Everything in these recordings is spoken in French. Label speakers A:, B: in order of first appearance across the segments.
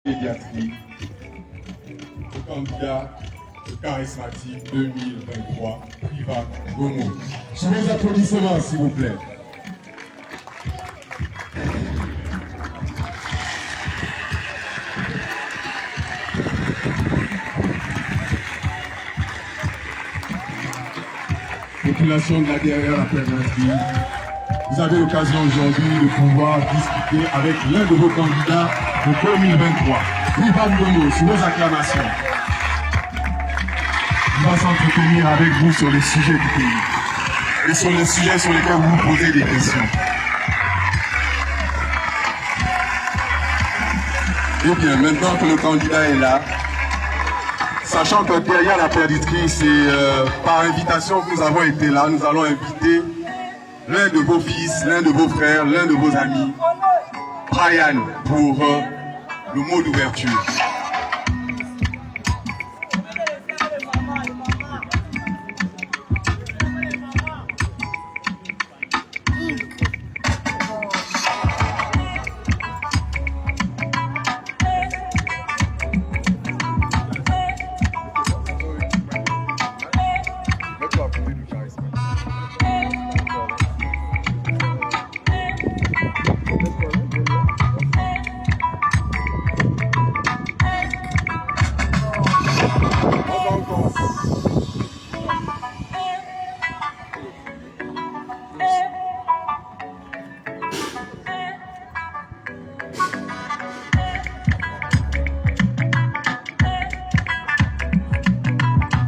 A: pédiatrie, le candidat charismatique 2023, Priva Gomo. Sous vos applaudissements, s'il vous plaît. Population de la derrière alternative, vous avez l'occasion aujourd'hui de pouvoir discuter avec l'un de vos candidats de 2023, Priva Gomo, sous vos acclamations. Il va s'entretenir avec vous sur les sujets du pays et sur les sujets sur lesquels vous vous posez des questions. Eh bien, maintenant que le candidat est là, sachant que derrière la prédicatrice et par invitation que nous avons été là, nous allons inviter l'un de vos fils, l'un de vos frères, l'un de vos amis, Brian, pour le mot d'ouverture.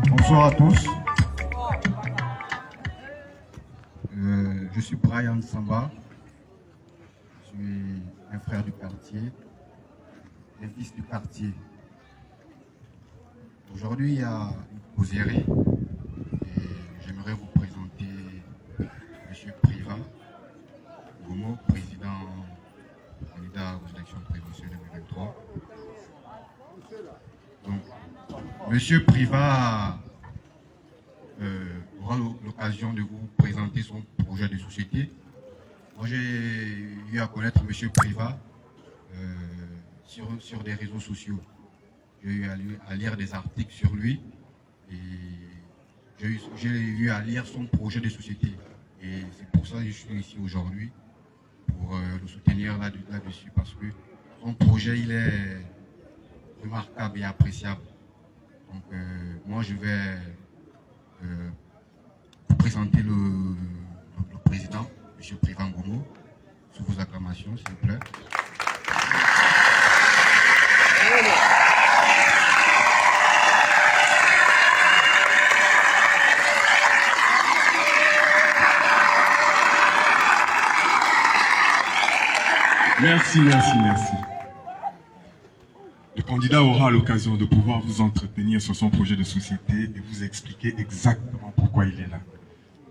A: Bonsoir à tous. Je suis Brian Samba. Je suis un frère du quartier, un fils du quartier. Aujourd'hui, il y a une causerie et j'aimerais vous présenter M. Priva Gomo, président candidat aux élections présidentielles 2023. Donc, M. Priva aura l'occasion de vous présenter son projet de société. Moi, j'ai eu à connaître M. Priva sur des réseaux sociaux. J'ai eu à lire des articles sur lui et j'ai eu à lire son projet de société. Et c'est pour ça que je suis ici aujourd'hui, pour le soutenir là-dessus, parce que son projet, il est remarquable et appréciable. Donc, moi, je vais vous présenter le président, M. Priva Gomo, sous vos acclamations, s'il vous plaît. Merci. Le candidat aura l'occasion de pouvoir vous entretenir sur son projet de société et vous expliquer exactement pourquoi il est là.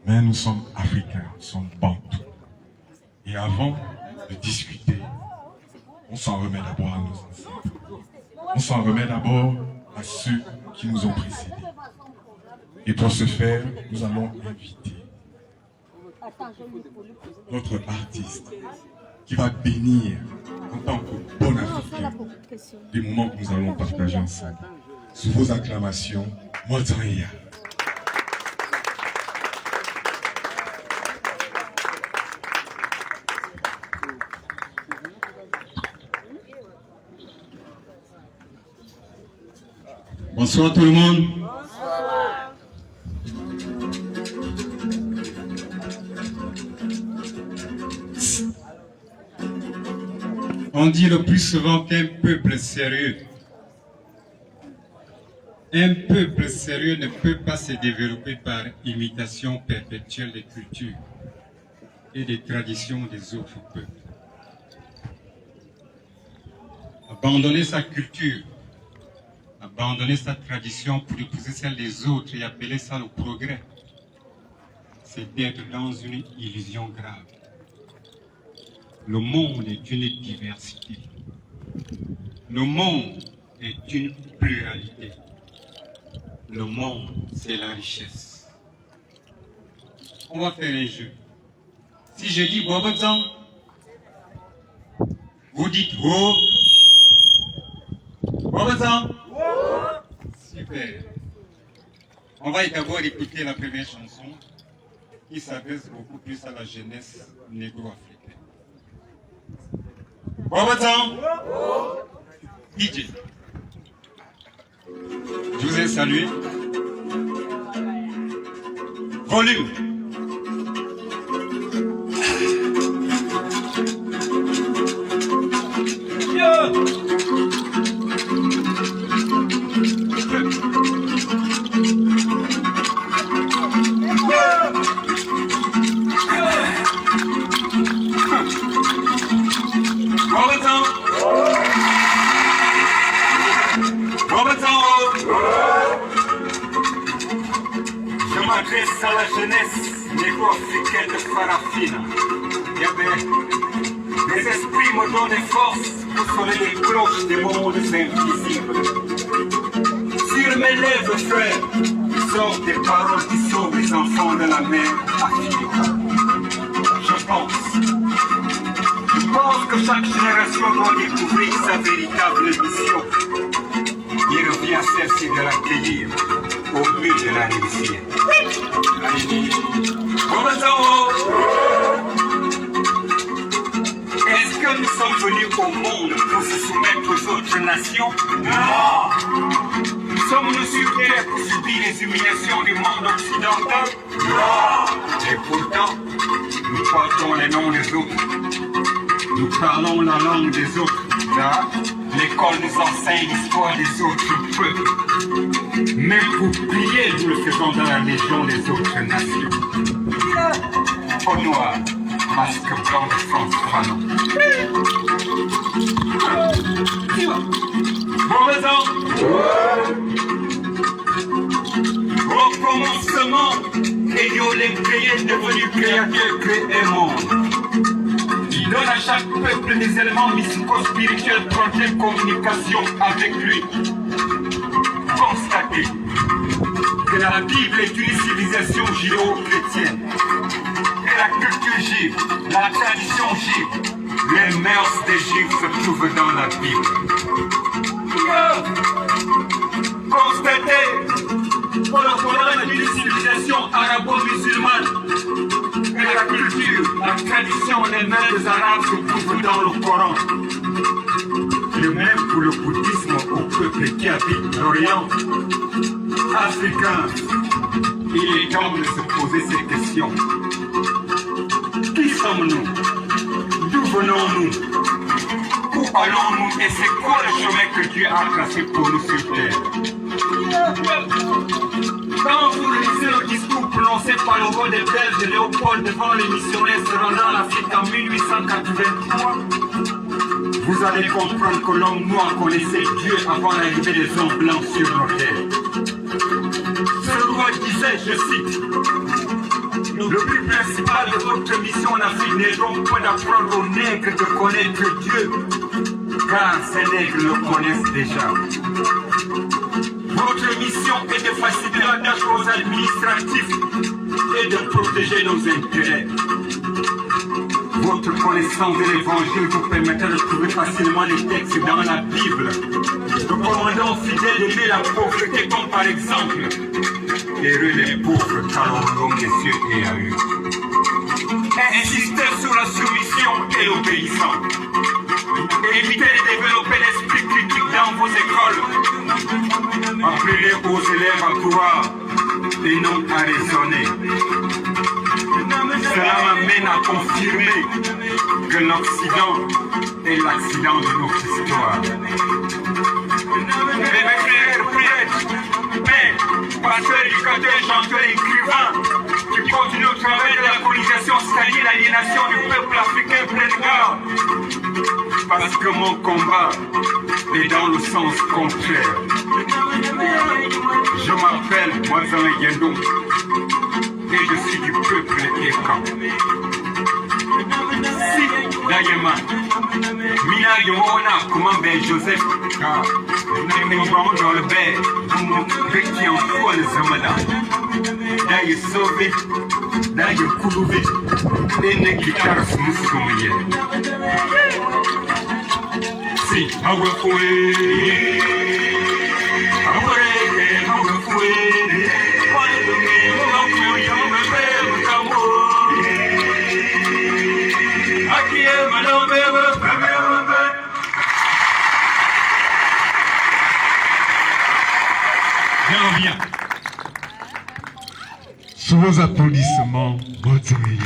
A: Mais nous sommes africains, nous sommes bantous. Et avant de discuter, on s'en remet d'abord à nos ancêtres. On s'en remet d'abord à ceux qui nous ont précédés. Et pour ce faire, nous allons inviter notre artiste qui va bénir en tant que bon Africain les moments que nous allons partager ensemble. Sous vos acclamations, Motaria. Bonsoir tout le monde. Bonsoir. On dit le plus souvent qu'un peuple sérieux ne peut pas se développer par imitation perpétuelle des cultures et des traditions des autres peuples. Abandonner sa culture, abandonner sa tradition pour épouser celle des autres et appeler ça le progrès, c'est d'être dans une illusion grave. Le monde est une diversité. Le monde est une pluralité. Le monde, c'est la richesse. On va faire un jeu. Si je dis Bobotan, vous dites Ho. Robinson. Super. On va d'abord écouter la première chanson qui s'adresse beaucoup plus à la jeunesse négro-africaine. Robinson. DJ. Je vous ai salué. Volume.
B: Je m'adresse à la jeunesse négro-africaine de Farafina. Les esprits me donnent des forces pour sonner les cloches des mondes invisibles. Sur mes lèvres, frère, sortent des paroles qui sauvent les enfants de la mer Africa. Je pense que chaque génération doit découvrir sa véritable mission. Il revient à celle-ci de l'accueillir au but de la réussir. Est-ce que nous sommes venus au monde pour se soumettre aux autres nations? Non! Sommes-nous sur terre pour subir les humiliations du monde occidental? Non! Et pourtant, nous portons les noms des autres. Nous parlons la langue des autres. Là, l'école nous enseigne l'histoire des autres peuples. Même pour prier, nous le faisons dans la légion des autres nations. Peau noire, masque blanc de France, pardon. Bon raison. Au commencement, ayant les créés devenus créateurs créés monde. Il donne à chaque peuple des éléments mystico-spirituels pour entrer en communication avec lui. Constatez que la Bible est une civilisation judéo-chrétienne. Et la culture juive, la tradition juive, les mœurs des juifs se trouvent dans la Bible. Constatez que le Coran est une civilisation arabo-musulmane. Et la culture, la tradition, les mœurs des Arabes se trouvent dans le Coran. Le même pour le bouddhisme au peuple qui habite l'Orient. Africains, il est temps de se poser ces questions. Qui sommes-nous? D'où venons-nous? Où allons-nous? Et c'est quoi le chemin que Dieu a tracé pour nous sur terre? Quand vous lisez le discours prononcé par le roi des Belges Léopold devant les missionnaires se rendant en Afrique en 1883, vous allez comprendre que l'homme noir connaissait Dieu avant l'arrivée des hommes blancs sur nos terres. Ce roi disait, je cite, le but principal de votre mission en Afrique n'est donc pas d'apprendre aux nègres de connaître Dieu, car ces nègres le connaissent déjà. Votre mission est de faciliter la tâche aux administratifs et de protéger nos intérêts. Votre connaissance de l'évangile vous permettra de trouver facilement les textes dans la Bible. Le commandant fidèle d'aimer la pauvreté comme par exemple heureux les pauvres car on donne les cieux et à eux. Insistez sur la soumission et l'obéissance. Évitez de développer l'esprit critique dans vos écoles. Appelez aux élèves à croire et non à raisonner. Cela m'amène à confirmer que l'Occident est l'accident de notre histoire. Et mes frères, prêtres, pères, pasteurs, éducateurs, chanteurs, écrivains, qui continuent au travail de la colonisation, c'est-à-dire l'aliénation du peuple africain, prennent garde. Parce que mon combat est dans le sens contraire. Je m'appelle Moazan Yendo et je suis du peuple Ekan. Si, d'ailleurs, Mina Yomona, comment ben Joseph, car nous sommes dans le bain, nous qui en foi les Zamada. D'ailleurs, sauvé, d'ailleurs, coulouvé, et ne qui caresse Moussoumouye. Si, Awafoué.
A: Je reviens.
C: Sous vos applaudissements, retirez.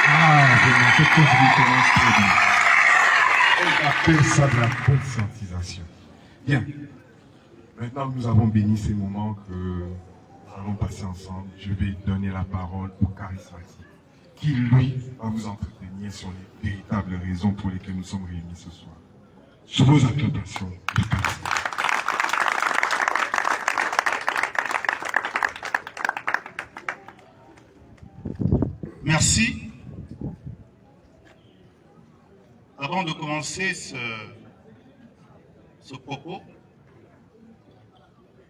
C: Ah, vraiment, cette cause commence très bien. On appelle ça de la conscientisation. Bien. Maintenant que nous avons béni ces moments que nous allons passer ensemble, je vais donner la parole au charismatique, qui lui va vous entretenir sur les véritables raisons pour lesquelles nous sommes réunis ce soir. Sous vos acclamations, le charismatique.
D: Merci. Avant de commencer ce propos,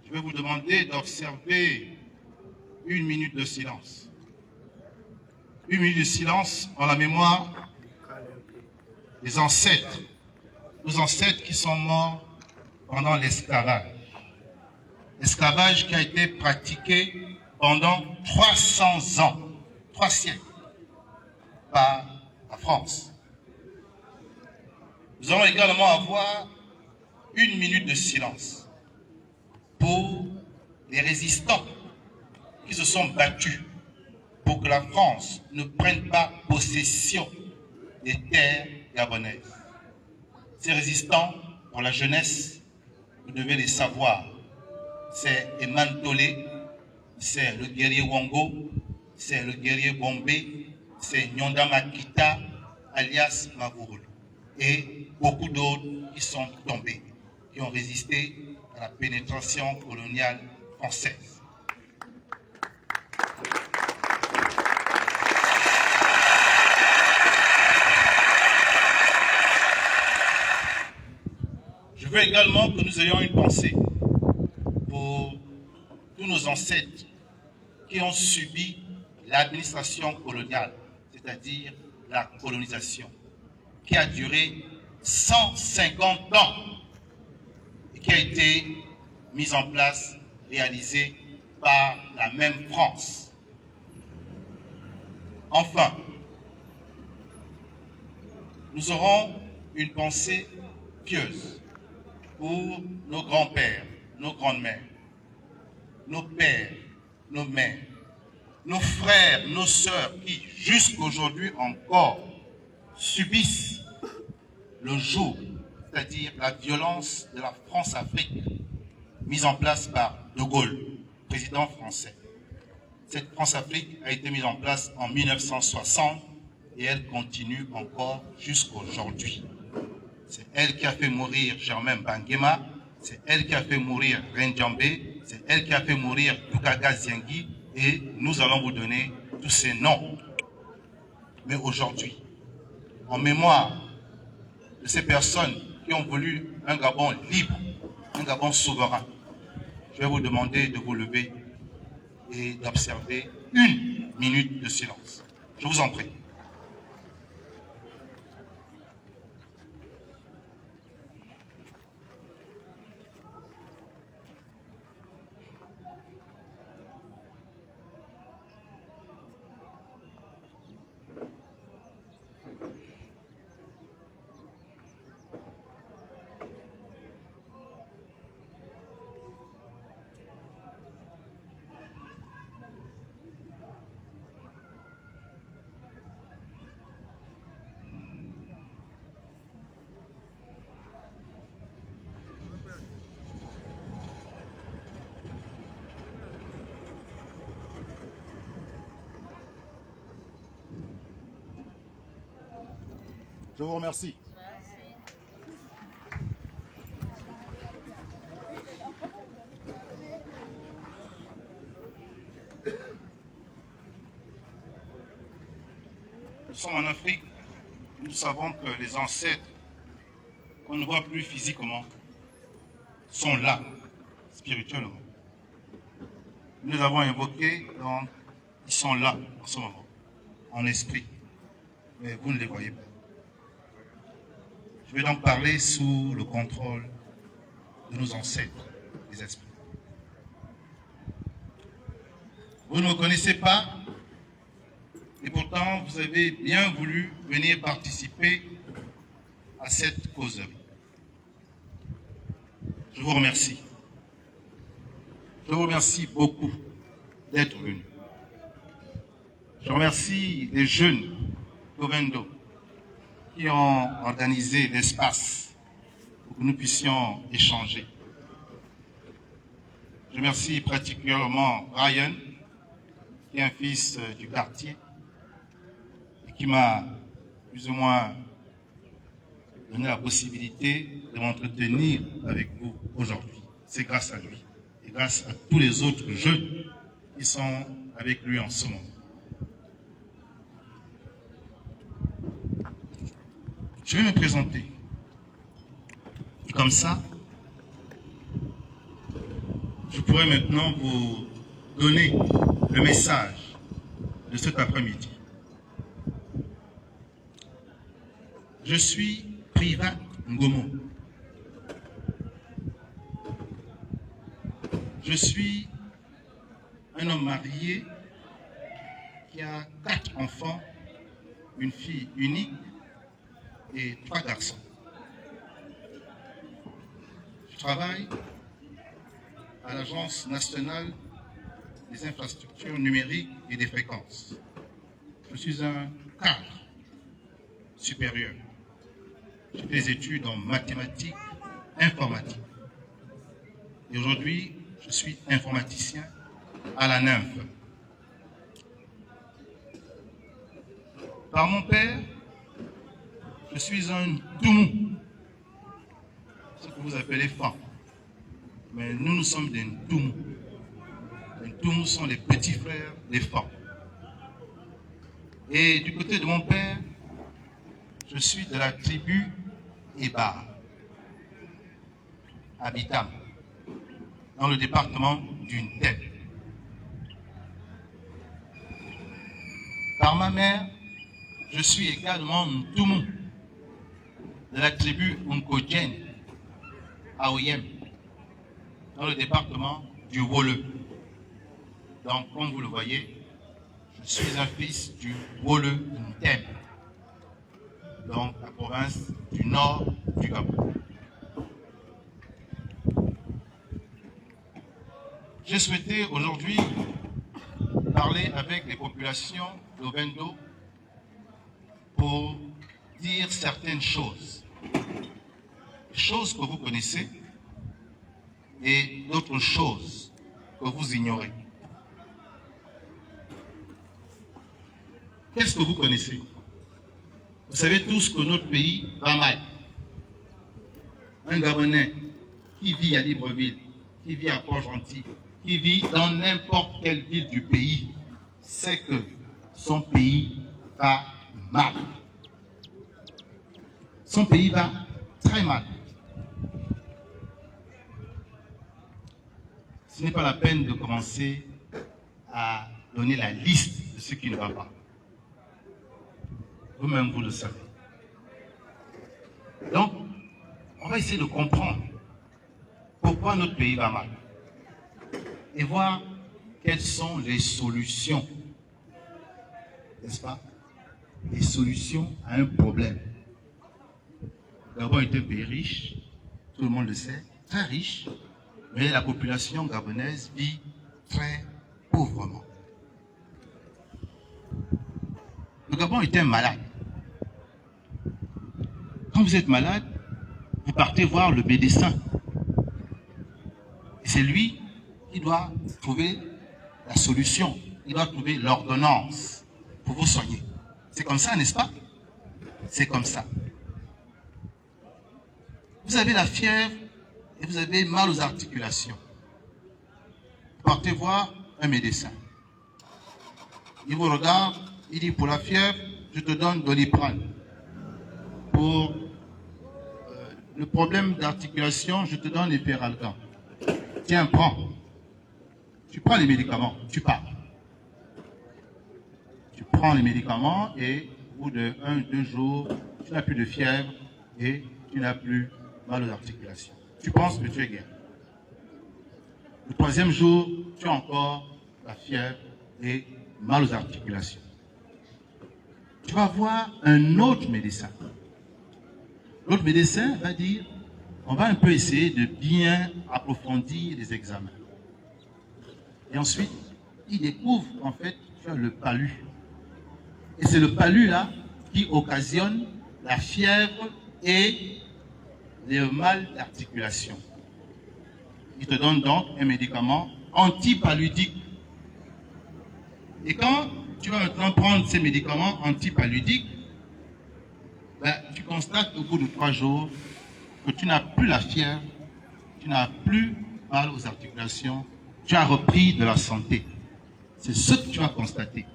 D: je vais vous demander d'observer une minute de silence. Une minute de silence en la mémoire des ancêtres, nos ancêtres qui sont morts pendant l'esclavage. L'esclavage qui a été pratiqué pendant 300 ans, 3 siècles, par la France. Nous allons également avoir une minute de silence pour les résistants qui se sont battus pour que la France ne prenne pas possession des terres gabonaises. Ces résistants, pour la jeunesse, vous devez les savoir. C'est Eman Tolé, c'est le guerrier Wango, c'est le guerrier Bombé, c'est Nyonda Makita, alias Magouroul. Et beaucoup d'autres qui sont tombés, qui ont résisté à la pénétration coloniale française. Je veux également que nous ayons une pensée pour tous nos ancêtres qui ont subi l'administration coloniale, c'est-à-dire la colonisation, qui a duré 150 ans et qui a été mise en place, réalisée par la même France. Enfin, nous aurons une pensée pieuse pour nos grands-pères, nos grandes-mères, nos pères, nos mères, nos frères, nos sœurs qui, jusqu'aujourd'hui encore, subissent le joug, c'est-à-dire la violence de la France-Afrique, mise en place par De Gaulle, président français. Cette France-Afrique a été mise en place en 1960 et elle continue encore jusqu'aujourd'hui. C'est elle qui a fait mourir Germain Banguema, c'est elle qui a fait mourir Rendjambe, c'est elle qui a fait mourir Dukaga Ziengi, et nous allons vous donner tous ces noms. Mais aujourd'hui, en mémoire de ces personnes qui ont voulu un Gabon libre, un Gabon souverain, je vais vous demander de vous lever et d'observer une minute de silence. Je vous en prie.
E: Je vous remercie.
D: Nous sommes en Afrique, nous savons que les ancêtres, qu'on ne voit plus physiquement, sont là, spirituellement. Nous les avons invoqués, donc ils sont là en ce moment, en esprit, mais vous ne les voyez pas. Je vais donc parler sous le contrôle de nos ancêtres, les esprits. Vous ne me connaissez pas, et pourtant vous avez bien voulu venir participer à cette causerie. Je vous remercie. Je vous remercie beaucoup d'être venus. Je remercie les jeunes d'Ovendo qui ont organisé l'espace pour que nous puissions échanger. Je remercie particulièrement Ryan, qui est un fils du quartier, et qui m'a plus ou moins donné la possibilité de m'entretenir avec vous aujourd'hui. C'est grâce à lui et grâce à tous les autres jeunes qui sont avec lui en ce moment. Je vais me présenter. Et comme ça, je pourrais maintenant vous donner le message de cet après-midi. Je suis Privat Ngomo. Je suis un homme marié qui a 4 enfants, une fille unique et 3 garçons. Je travaille à l'Agence nationale des infrastructures numériques et des fréquences. Je suis un cadre supérieur. J'ai fait des études en mathématiques, informatique. Et aujourd'hui, je suis informaticien à la nymphe. Par mon père, je suis un Ntoumou, ce que vous appelez Fan. Mais nous sommes des Ntoumou. Les Ntoumou sont les petits frères des Fan. Et du côté de mon père, je suis de la tribu Eba, à Bitam, dans le département du Nteb. Par ma mère, je suis également Ntoumou, de la tribu Nkodjen, à Oyem, dans le département du Woleu. Donc, comme vous le voyez, je suis un fils du Woleu Nteb, donc la province du nord du Gabon. J'ai souhaité aujourd'hui parler avec les populations d'Ovendo pour dire certaines choses. Choses que vous connaissez et d'autres choses que vous ignorez. Qu'est-ce que vous connaissez? Vous savez tous que notre pays va mal. Un Gabonais qui vit à Libreville, qui vit à Port-Gentil, qui vit dans n'importe quelle ville du pays, sait que son pays va mal. Son pays va très mal. Ce n'est pas la peine de commencer à donner la liste de ce qui ne va pas. Vous-même, vous le savez. Donc, on va essayer de comprendre pourquoi notre pays va mal et voir quelles sont les solutions, n'est-ce pas? Les solutions à un problème. Le Gabon est un pays riche, tout le monde le sait, très riche, mais la population gabonaise vit très pauvrement. Le Gabon est un malade. Quand vous êtes malade, vous partez voir le médecin. Et c'est lui qui doit trouver la solution. Il doit trouver l'ordonnance pour vous soigner. C'est comme ça, n'est-ce pas? C'est comme ça. Vous avez la fièvre et vous avez mal aux articulations. Vous partez voir un médecin. Il vous regarde, il dit pour la fièvre, je te donne Doliprane. Pour le problème d'articulation, je te donne les Peralgan. Tiens, prends. Tu prends les médicaments, tu pars. Tu prends les médicaments et au bout de 1-2 jours, tu n'as plus de fièvre et tu n'as plus mal aux articulations. Tu penses que tu es guéri. Le 3e jour, tu as encore la fièvre et mal aux articulations. Tu vas voir un autre médecin. L'autre médecin va dire, on va un peu essayer de bien approfondir les examens. Et ensuite, il découvre qu'en fait, tu as le palu. Et c'est le palu là qui occasionne la fièvre et le mal d'articulation. Il te donne donc un médicament antipaludique. Et quand tu vas maintenant prendre ces médicaments antipaludiques, ben, tu constates au bout de 3 jours que tu n'as plus la fièvre, tu n'as plus mal aux articulations, tu as repris de la santé. C'est ce que tu as constaté.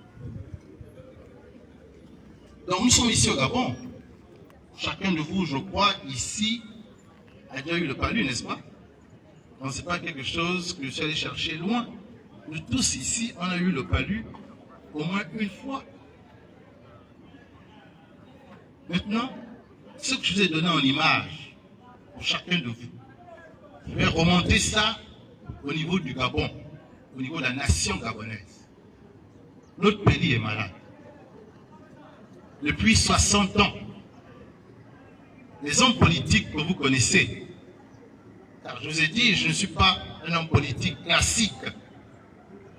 D: Donc nous sommes ici au Gabon. Chacun de vous, je crois, ici, a déjà eu le palu, n'est-ce pas? Donc ce n'est pas quelque chose que je suis allé chercher loin. Nous tous ici, on a eu le palu au moins une fois. Maintenant, ce que je vous ai donné en image, pour chacun de vous, je vais remonter ça au niveau du Gabon, au niveau de la nation gabonaise. Notre pays est malade. Depuis 60 ans, les hommes politiques que vous connaissez, car je vous ai dit, je ne suis pas un homme politique classique,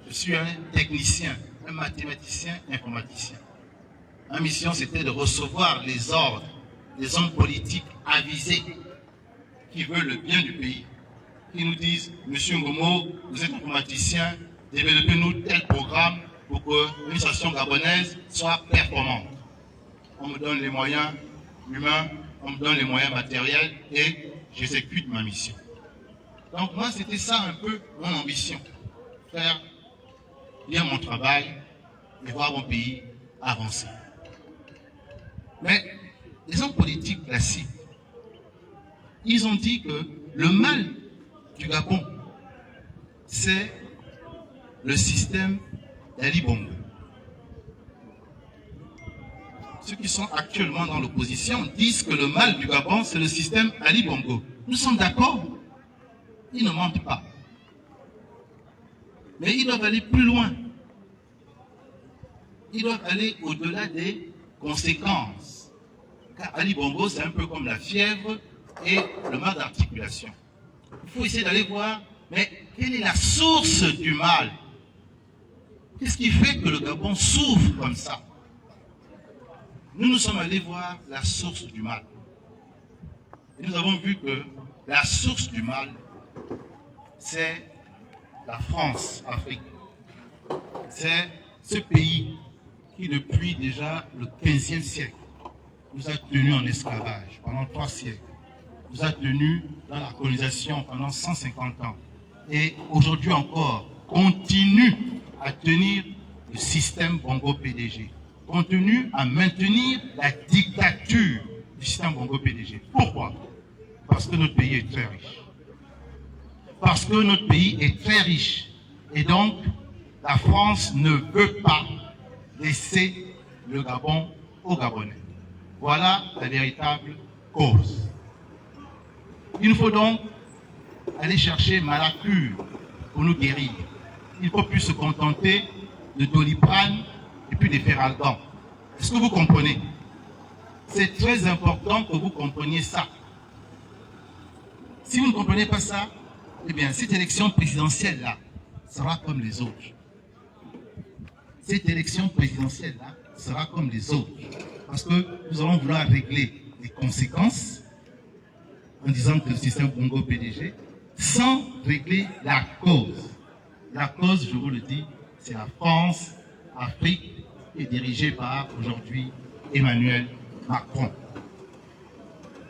D: je suis un technicien, un mathématicien, informaticien. Ma mission, c'était de recevoir les ordres des hommes politiques avisés qui veulent le bien du pays, qui nous disent, Monsieur Ngomo, vous êtes informaticien, développez-nous tel programme pour que l'administration gabonaise soit performante. On me donne les moyens humains, on me donne les moyens matériels et j'exécute ma mission. Donc moi, c'était ça un peu mon ambition, faire bien mon travail et voir mon pays avancer. Mais les hommes politiques classiques, ils ont dit que le mal du Gabon, c'est le système d'Ali Bongo. Ceux qui sont actuellement dans l'opposition disent que le mal du Gabon, c'est le système Ali Bongo. Nous sommes d'accord, ils ne mentent pas. Mais ils doivent aller plus loin. Ils doivent aller au-delà des conséquences. Car Ali Bongo, c'est un peu comme la fièvre et le mal d'articulation. Il faut essayer d'aller voir, mais quelle est la source du mal? Qu'est-ce qui fait que le Gabon souffre comme ça? Nous sommes allés voir la source du mal. Et nous avons vu que la source du mal, c'est la France, Afrique. C'est ce pays qui, depuis déjà le 15e siècle, nous a tenus en esclavage pendant 3 siècles. Nous a tenus dans la colonisation pendant 150 ans. Et aujourd'hui encore, continue à tenir le système Bongo-PDG. Continue à maintenir la dictature du système Bongo-PDG. Pourquoi? Parce que notre pays est très riche. Parce que notre pays est très riche. Et donc, la France ne veut pas laisser le Gabon aux Gabonais. Voilà la véritable cause. Il nous faut donc aller chercher Malacure pour nous guérir. Il ne faut plus se contenter de Doliprane et puis des Feralgan. Est-ce que vous comprenez? C'est très important que vous compreniez ça. Si vous ne comprenez pas ça, eh bien, cette élection présidentielle-là sera comme les autres. Cette élection présidentielle-là sera comme les autres. Parce que nous allons vouloir régler les conséquences en disant que le système Bongo-PDG, sans régler la cause. La cause, je vous le dis, c'est la France, Afrique, qui est dirigée par aujourd'hui Emmanuel Macron.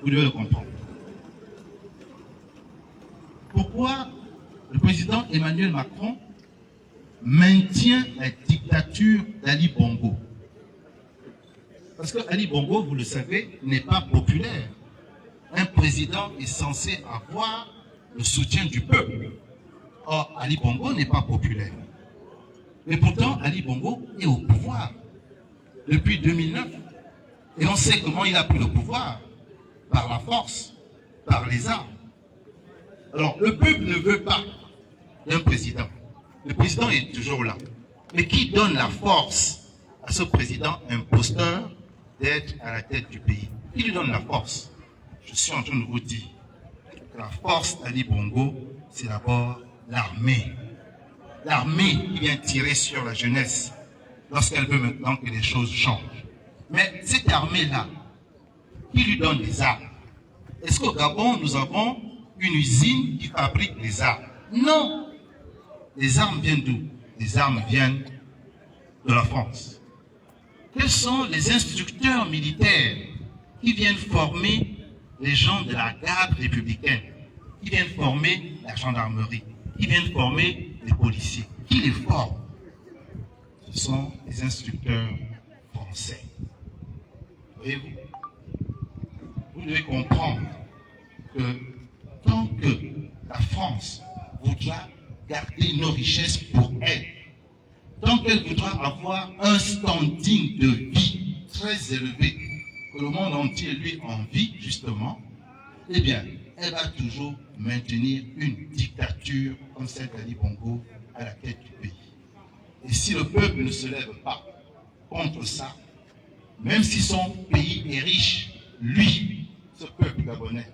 D: Vous devez le comprendre. Pourquoi le président Emmanuel Macron maintient la dictature d'Ali Bongo? Parce que Ali Bongo, vous le savez, n'est pas populaire. Un président est censé avoir le soutien du peuple. Or, Ali Bongo n'est pas populaire. Mais pourtant, Ali Bongo est au pouvoir depuis 2009. Et on sait comment il a pris le pouvoir. Par la force, par les armes. Alors, le peuple ne veut pas d'un président. Le président est toujours là. Mais qui donne la force à ce président imposteur d'être à la tête du pays? Qui lui donne la force? Je suis en train de vous dire que la force d'Ali Bongo, c'est d'abord l'armée. l'armée qui vient tirer sur la jeunesse lorsqu'elle veut maintenant que les choses changent. Mais cette armée-là, qui lui donne les armes? Est-ce qu'au Gabon, nous avons une usine qui fabrique les armes? Non. Les armes viennent d'où? Les armes viennent de la France. Quels sont les instructeurs militaires qui viennent former les gens de la garde républicaine, qui viennent former la gendarmerie, qui viennent former les policiers? Qui les forme? Ce sont les instructeurs français. Voyez-vous? Vous devez comprendre que tant que la France voudra garder nos richesses pour elle, tant qu'elle voudra avoir un standing de vie très élevé, que le monde entier lui envie justement, eh bien, elle va toujours maintenir une dictature comme celle d'Ali Bongo à la tête du pays. Et si le peuple ne se lève pas contre ça, même si son pays est riche, lui, ce peuple gabonais,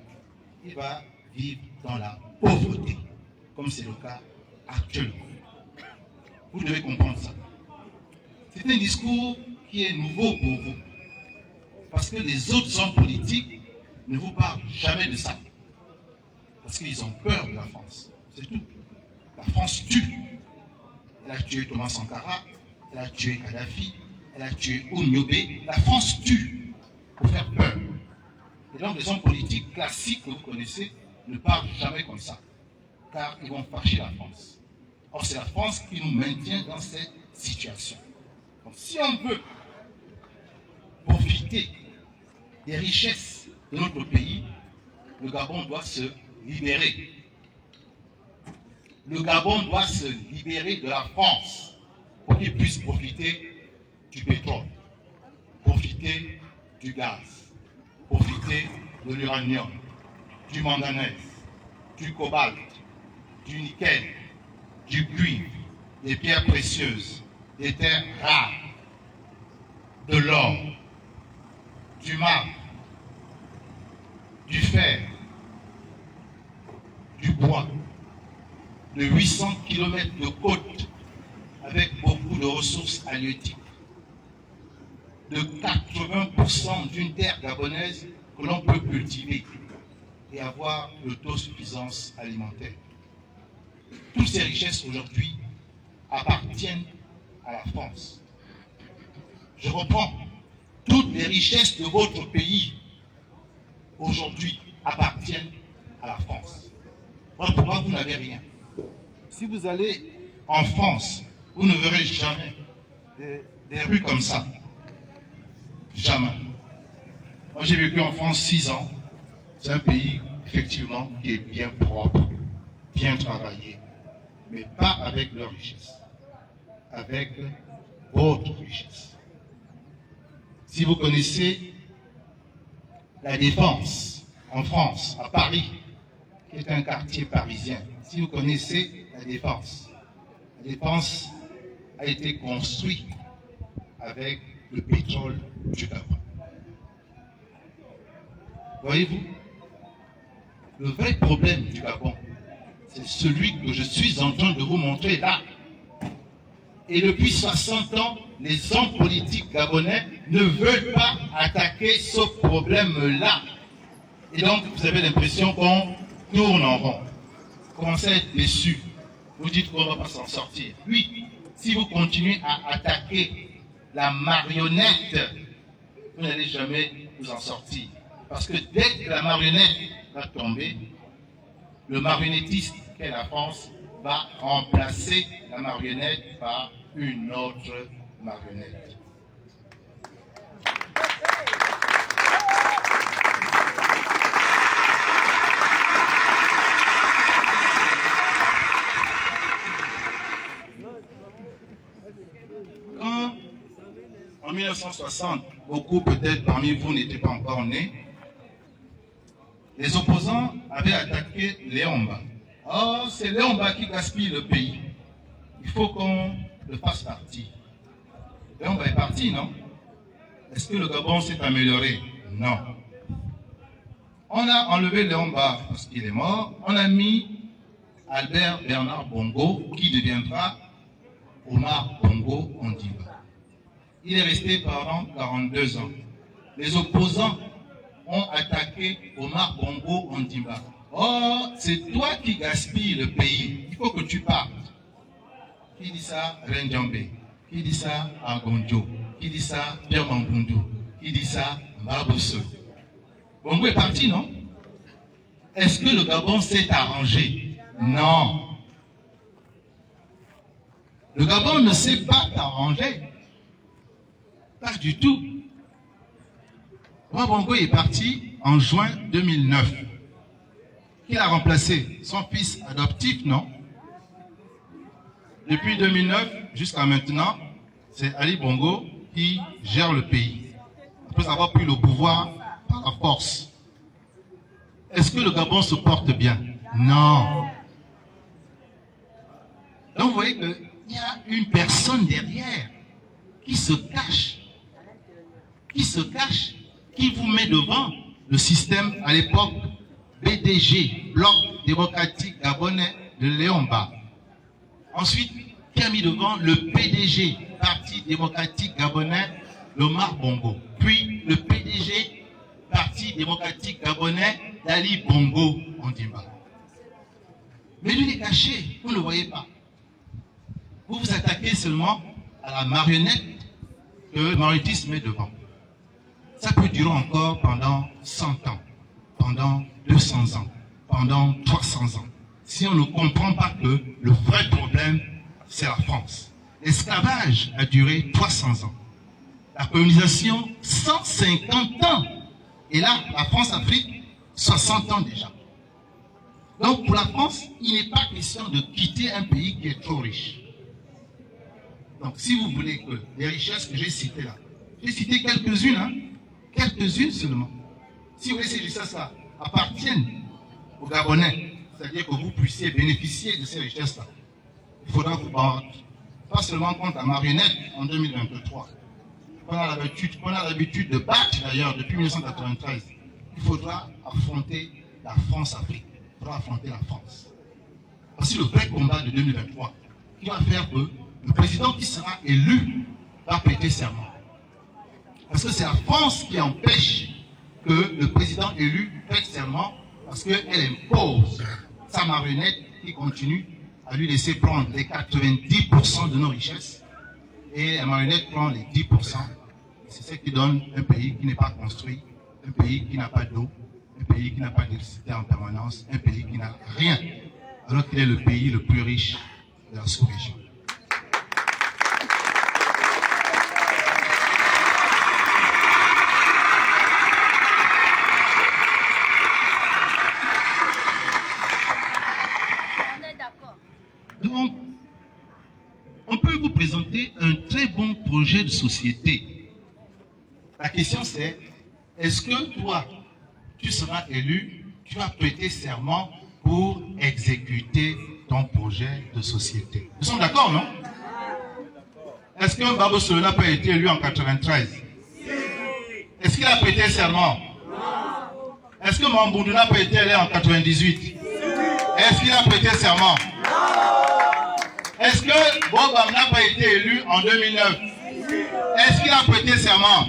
D: il va vivre dans la pauvreté, comme c'est le cas actuellement. Vous devez comprendre ça. C'est un discours qui est nouveau pour vous, parce que les autres hommes politiques ne vous parlent jamais de ça, parce qu'ils ont peur de la France, c'est tout. La France tue. Elle a tué Thomas Sankara, elle a tué Kadhafi, elle a tué Ouniobé. La France tue pour faire peur. Et donc les hommes politiques classiques que vous connaissez ne parlent jamais comme ça, car ils vont fâcher la France. Or c'est la France qui nous maintient dans cette situation. Donc si on veut profiter des richesses de notre pays, le Gabon doit se libérer. Le Gabon doit se libérer de la France pour qu'il puisse profiter du pétrole, profiter du gaz, profiter de l'uranium, du manganèse, du cobalt, du nickel, du cuivre, des pierres précieuses, des terres rares, de l'or, du marbre, du fer, du bois, de 800 km de côte avec beaucoup de ressources halieutiques, de 80% d'une terre gabonaise que l'on peut cultiver et avoir l'autosuffisance alimentaire. Toutes ces richesses aujourd'hui appartiennent à la France. Je reprends, toutes les richesses de votre pays aujourd'hui appartiennent à la France. Voilà pourquoi vous n'avez rien. Si vous allez en France, vous ne verrez jamais des rues comme ça. Jamais. Moi, j'ai vécu en France 6 ans. C'est un pays, effectivement, qui est bien propre, bien travaillé, mais pas avec leur richesse, avec votre richesse. Si vous connaissez la Défense en France, à Paris, qui est un quartier parisien, si vous connaissez la Défense a été construite avec le pétrole du Gabon. Voyez-vous, le vrai problème du Gabon, c'est celui que je suis en train de vous montrer là. Et depuis 60 ans, les hommes politiques gabonais ne veulent pas attaquer ce problème-là. Et donc, vous avez l'impression qu'on tourne en rond. Vous commencez à être déçu. Vous dites qu'on ne va pas s'en sortir. Oui, si vous continuez à attaquer la marionnette, vous n'allez jamais vous en sortir. Parce que dès que la marionnette va tomber, le marionnettiste qu'est la France va remplacer la marionnette par une autre marionnette. Quand, en 1960, beaucoup peut-être parmi vous n'étaient pas encore nés, les opposants avaient attaqué Léomba. Oh, c'est Léomba qui gaspille le pays. Il faut qu'on le fasse partie. Léomba est parti, non? Est-ce que le Gabon s'est amélioré? Non. On a enlevé Léomba parce qu'il est mort. On a mis Albert Bernard Bongo, qui deviendra Omar Bongo Ondimba. Il est resté pendant 42 ans. Les opposants ont attaqué Omar Bongo Ondimba. Oh, c'est toi qui gaspilles le pays. Il faut que tu partes. Qui dit ça? Renjambe. Qui dit ça? Agonjo. Qui dit ça? Pierre Mambundu. Qui dit ça? Mbabosso. Bongo est parti, non? Est-ce que le Gabon s'est arrangé? Non. Le Gabon ne s'est pas arrangé. Pas du tout. Bongo est parti en juin 2009. Qui l'a remplacé? Son fils adoptif, non? Depuis 2009 jusqu'à maintenant, c'est Ali Bongo qui gère le pays. Après avoir pris le pouvoir par la force. Est-ce que le Gabon se porte bien? Non. Donc vous voyez qu'il y a une personne derrière qui se cache, qui vous met devant le système à l'époque BDG, Bloc démocratique gabonais de Léomba. Ensuite, qui a mis devant le PDG, Parti démocratique gabonais, Omar Bongo. Puis le PDG, Parti démocratique gabonais, d'Ali Bongo Ondimba. Mais lui, il est caché, vous ne le voyez pas. Vous vous attaquez seulement à la marionnette que Mauritis met devant. Ça peut durer encore pendant 100 ans, pendant 200 ans, pendant 300 ans. Si on ne comprend pas que le vrai problème, c'est la France. L'esclavage a duré 300 ans. La colonisation, 150 ans. Et là, la France-Afrique, 60 ans déjà. Donc pour la France, il n'est pas question de quitter un pays qui est trop riche. Donc si vous voulez que les richesses que j'ai citées là, j'ai cité quelques-unes, hein, quelques-unes seulement. Si vous voulez que ces richesses-là appartiennent aux Gabonais, c'est-à-dire que vous puissiez bénéficier de ces richesses-là, il faudra vous battre, pas seulement contre la marionnette en 2023, qu'on a l'habitude de battre d'ailleurs depuis 1993. Il faudra affronter la France-Afrique, il faudra affronter la France. Voici le vrai combat de 2023 qui va faire que le président qui sera élu va prêter serment. Parce que c'est la France qui empêche que le président élu prête serment parce qu'elle impose sa marionnette qui continue à lui laisser prendre les 90% de nos richesses et la marionnette prend les 10%. C'est ce qui donne un pays qui n'est pas construit, un pays qui n'a pas d'eau, un pays qui n'a pas d'électricité en permanence, un pays qui n'a rien, alors qu'il est le pays le plus riche de la sous-région. Donc, on peut vous présenter un très bon projet de société. La question c'est, est-ce que toi, tu seras élu, tu vas prêter serment pour exécuter ton projet de société? Nous sommes d'accord, non? Est-ce que Babo Solo n'a pas été élu en 93? Est-ce qu'il a prêté serment? Est-ce que Mambundu n'a pas été élu en 98? Est-ce qu'il a prêté serment? Est-ce que Bobam n'a pas été élu en 2009? Est-ce qu'il a prêté serment?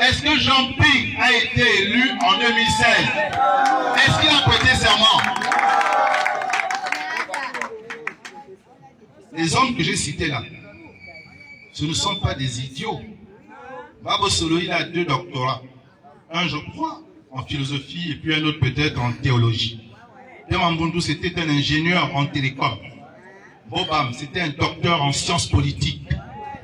D: Est-ce que Jean-Ping a été élu en 2016? Est-ce qu'il a prêté serment? Les hommes que j'ai cités là, ce ne sont pas des idiots. Babo Solo, il a 2 doctorats. Un, je crois, en philosophie et puis un autre peut-être en théologie. Mambundu, c'était un ingénieur en télécom. Bobam, c'était un docteur en sciences politiques.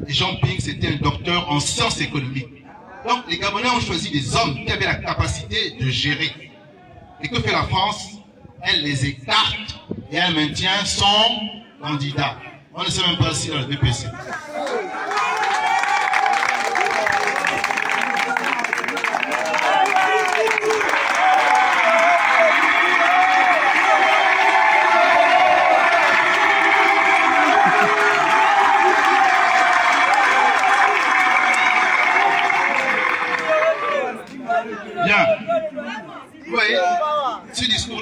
D: Et Jean-Ping, c'était un docteur en sciences économiques. Donc, les Gabonais ont choisi des hommes qui avaient la capacité de gérer. Et que fait la France? Elle les écarte et elle maintient son candidat. On ne sait même pas si dans le DPC.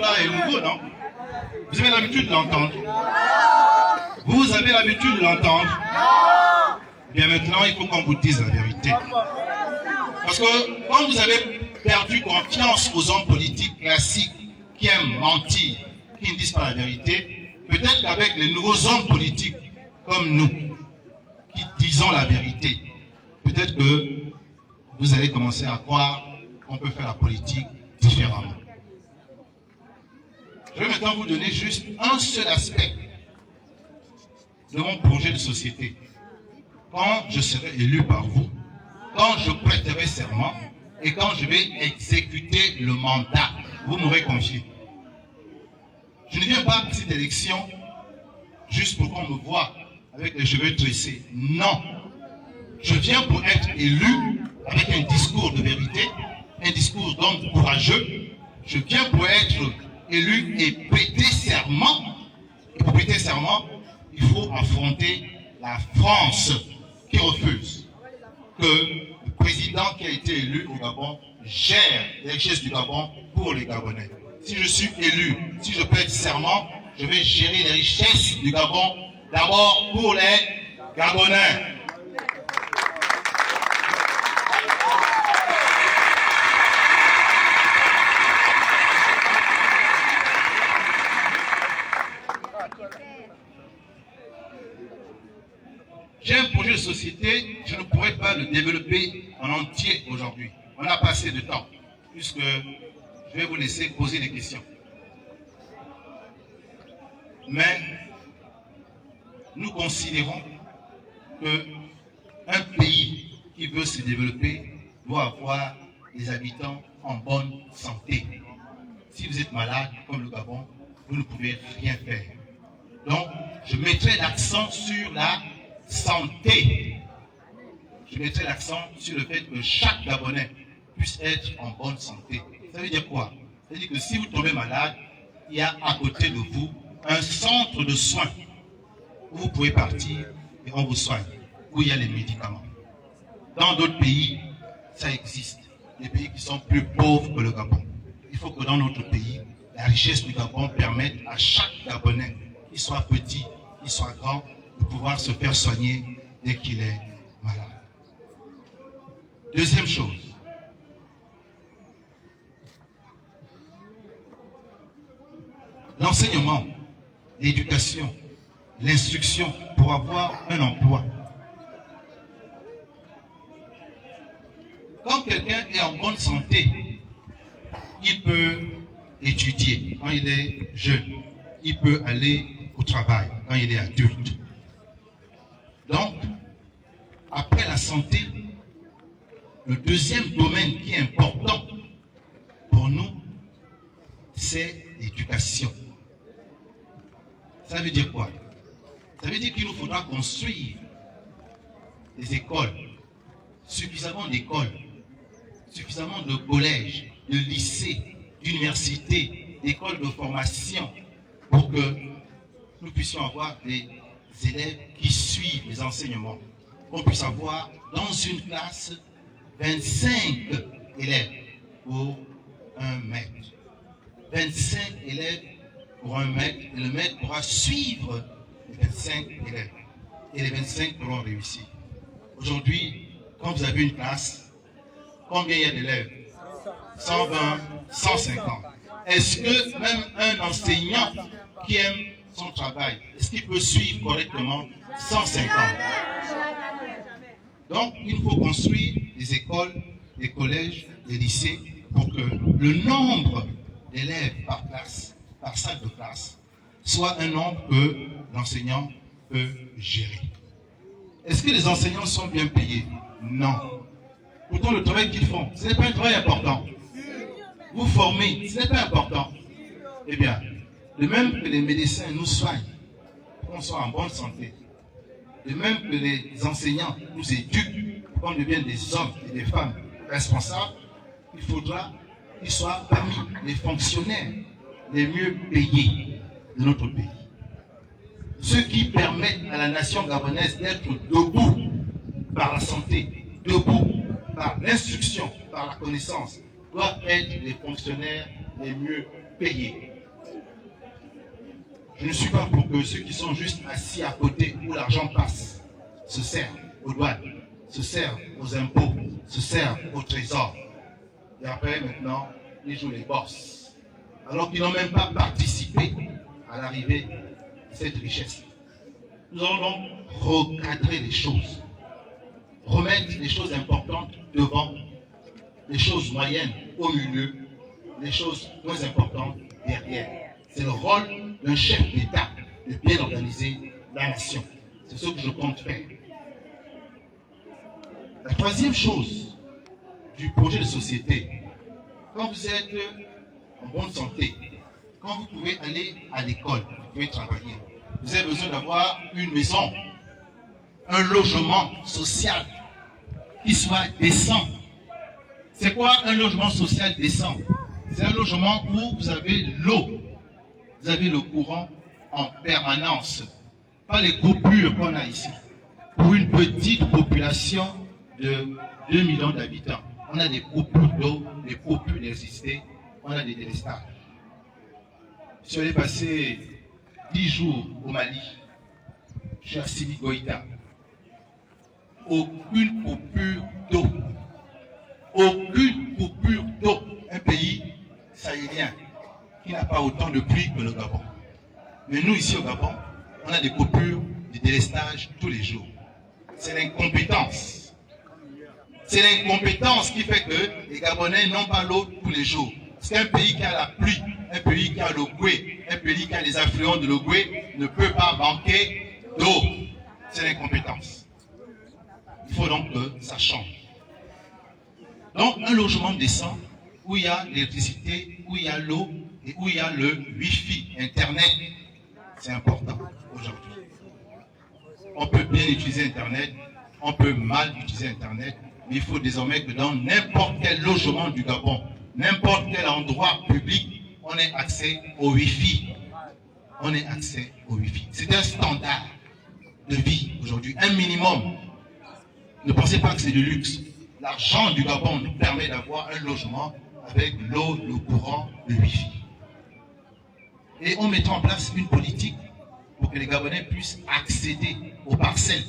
D: discours-là est nouveau, non? Vous avez l'habitude de l'entendre. Vous avez l'habitude de l'entendre. Bien maintenant, il faut qu'on vous dise la vérité. Parce que quand vous avez perdu confiance aux hommes politiques classiques qui aiment mentir, qui ne disent pas la vérité, peut-être qu'avec les nouveaux hommes politiques comme nous, qui disons la vérité, peut-être que vous allez commencer à croire qu'on peut faire la politique différemment. Je vais maintenant vous donner juste un seul aspect de mon projet de société. Quand je serai élu par vous, quand je prêterai serment et quand je vais exécuter le mandat, vous m'aurez confié. Je ne viens pas à cette élection juste pour qu'on me voie avec les cheveux tressés. Non. Je viens pour être élu avec un discours de vérité, un discours d'homme courageux. Je viens pour être élu et prêter serment. Et pour prêter serment, il faut affronter la France qui refuse que le président qui a été élu au Gabon gère les richesses du Gabon pour les Gabonais. Si je suis élu, si je prête serment, je vais gérer les richesses du Gabon d'abord pour les Gabonais. J'ai un projet de société, je ne pourrais pas le développer en entier aujourd'hui. On n'a pas assez de temps, puisque je vais vous laisser poser des questions. Mais nous considérons qu'un pays qui veut se développer doit avoir des habitants en bonne santé. Si vous êtes malade, comme le Gabon, vous ne pouvez rien faire. Donc, je mettrai l'accent sur la santé. Je mettrai l'accent sur le fait que chaque Gabonais puisse être en bonne santé. Ça veut dire quoi? Ça veut dire que si vous tombez malade, il y a à côté de vous un centre de soins où vous pouvez partir et on vous soigne, où il y a les médicaments. Dans d'autres pays, ça existe. Des pays qui sont plus pauvres que le Gabon. Il faut que dans notre pays, la richesse du Gabon permette à chaque Gabonais, qu'il soit petit, qu'il soit grand, de pouvoir se faire soigner dès qu'il est malade. Deuxième chose, l'enseignement, l'éducation, l'instruction pour avoir un emploi. Quand quelqu'un est en bonne santé, il peut étudier quand il est jeune, il peut aller au travail quand il est adulte. Donc, après la santé, le deuxième domaine qui est important pour nous, c'est l'éducation. Ça veut dire quoi? Ça veut dire qu'il nous faudra construire des écoles, suffisamment d'écoles, suffisamment de collèges, de lycées, d'universités, d'écoles de formation pour que nous puissions avoir des élèves qui suivent les enseignements. Qu'on puisse avoir dans une classe 25 élèves pour un maître. 25 élèves pour un maître, et le maître pourra suivre les 25 élèves. Et les 25 pourront réussir. Aujourd'hui, quand vous avez une classe, combien il y a d'élèves? 120, 150. Est-ce que même un enseignant qui aime son travail, est-ce qu'il peut suivre correctement 150? Donc, il faut construire des écoles, des collèges, des lycées pour que le nombre d'élèves par classe, par salle de classe, soit un nombre que l'enseignant peut gérer. Est-ce que les enseignants sont bien payés? Non. Pourtant, le travail qu'ils font, ce n'est pas un travail important. Vous formez, ce n'est pas important. Eh bien, de même que les médecins nous soignent, pour qu'on soit en bonne santé, de même que les enseignants nous éduquent, pour qu'on devienne des hommes et des femmes responsables, il faudra qu'ils soient parmi les fonctionnaires les mieux payés de notre pays. Ceux qui permettent à la nation gabonaise d'être debout par la santé, debout par l'instruction, par la connaissance, doivent être les fonctionnaires les mieux payés. Je ne suis pas pour que ceux qui sont juste assis à côté où l'argent passe se servent aux douanes, se servent aux impôts, se servent au trésor. Et après, maintenant, ils jouent les boss. Alors qu'ils n'ont même pas participé à l'arrivée de cette richesse. Nous allons donc recadrer les choses. Remettre les choses importantes devant, les choses moyennes au milieu, les choses moins importantes derrière. C'est le rôle d'un chef d'État de bien organiser la nation. C'est ce que je compte faire. La troisième chose du projet de société, quand vous êtes en bonne santé, quand vous pouvez aller à l'école, vous pouvez travailler, vous avez besoin d'avoir une maison, un logement social qui soit décent. C'est quoi un logement social décent? C'est un logement où vous avez l'eau, vous avez le courant en permanence, pas les coupures qu'on a ici. Pour une petite population de 2 millions d'habitants, on a des coupures d'eau, des coupures d'électricité, on a des délestages. Je suis allé passer 10 jours au Mali, je suis à Sidi Goïta. Aucune coupure d'eau. Aucune coupure d'eau. Un pays sahélien qui n'a pas autant de pluie que le Gabon. Mais nous, ici au Gabon, on a des coupures de délestage tous les jours. C'est l'incompétence. C'est l'incompétence qui fait que les Gabonais n'ont pas l'eau tous les jours. Parce qu'un pays qui a la pluie, un pays qui a le Goué, un pays qui a les affluents de le Goué ne peut pas manquer d'eau. C'est l'incompétence. Il faut donc que ça change. Donc un logement décent où il y a l'électricité, où il y a l'eau et où il y a le Wi-Fi, Internet, c'est important aujourd'hui. On peut bien utiliser Internet, on peut mal utiliser Internet, mais il faut désormais que dans n'importe quel logement du Gabon, n'importe quel endroit public, on ait accès au Wi-Fi. On ait accès au Wi-Fi. C'est un standard de vie aujourd'hui, un minimum. Ne pensez pas que c'est du luxe. L'argent du Gabon nous permet d'avoir un logement avec l'eau, le courant, le Wi-Fi. Et on mettra en place une politique pour que les Gabonais puissent accéder aux parcelles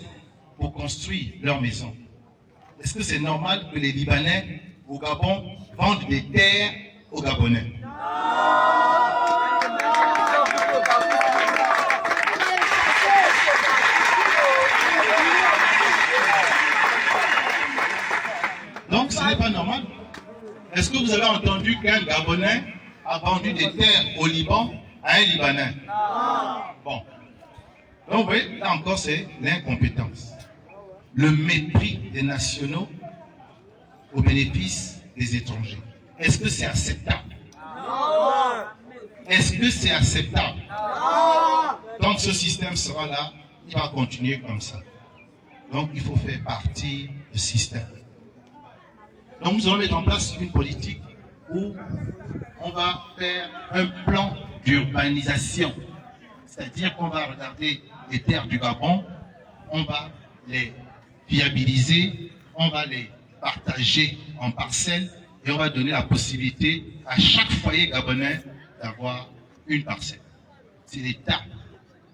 D: pour construire leur maison. Est-ce que c'est normal que les Libanais au Gabon vendent des terres aux Gabonais? Donc ce n'est pas normal. Est-ce que vous avez entendu qu'un Gabonais a vendu des terres au Liban à un Libanais? Bon. Donc vous voyez, là encore c'est l'incompétence. Le mépris des nationaux au bénéfice des étrangers. Est-ce que c'est acceptable? Est-ce que c'est acceptable? Tant que ce système sera là, il va continuer comme ça. Donc il faut faire partie du système. Donc nous allons mettre en place une politique où on va faire un plan d'urbanisation. C'est-à-dire qu'on va regarder les terres du Gabon, on va les viabiliser, on va les partager en parcelles et on va donner la possibilité à chaque foyer gabonais d'avoir une parcelle. C'est l'État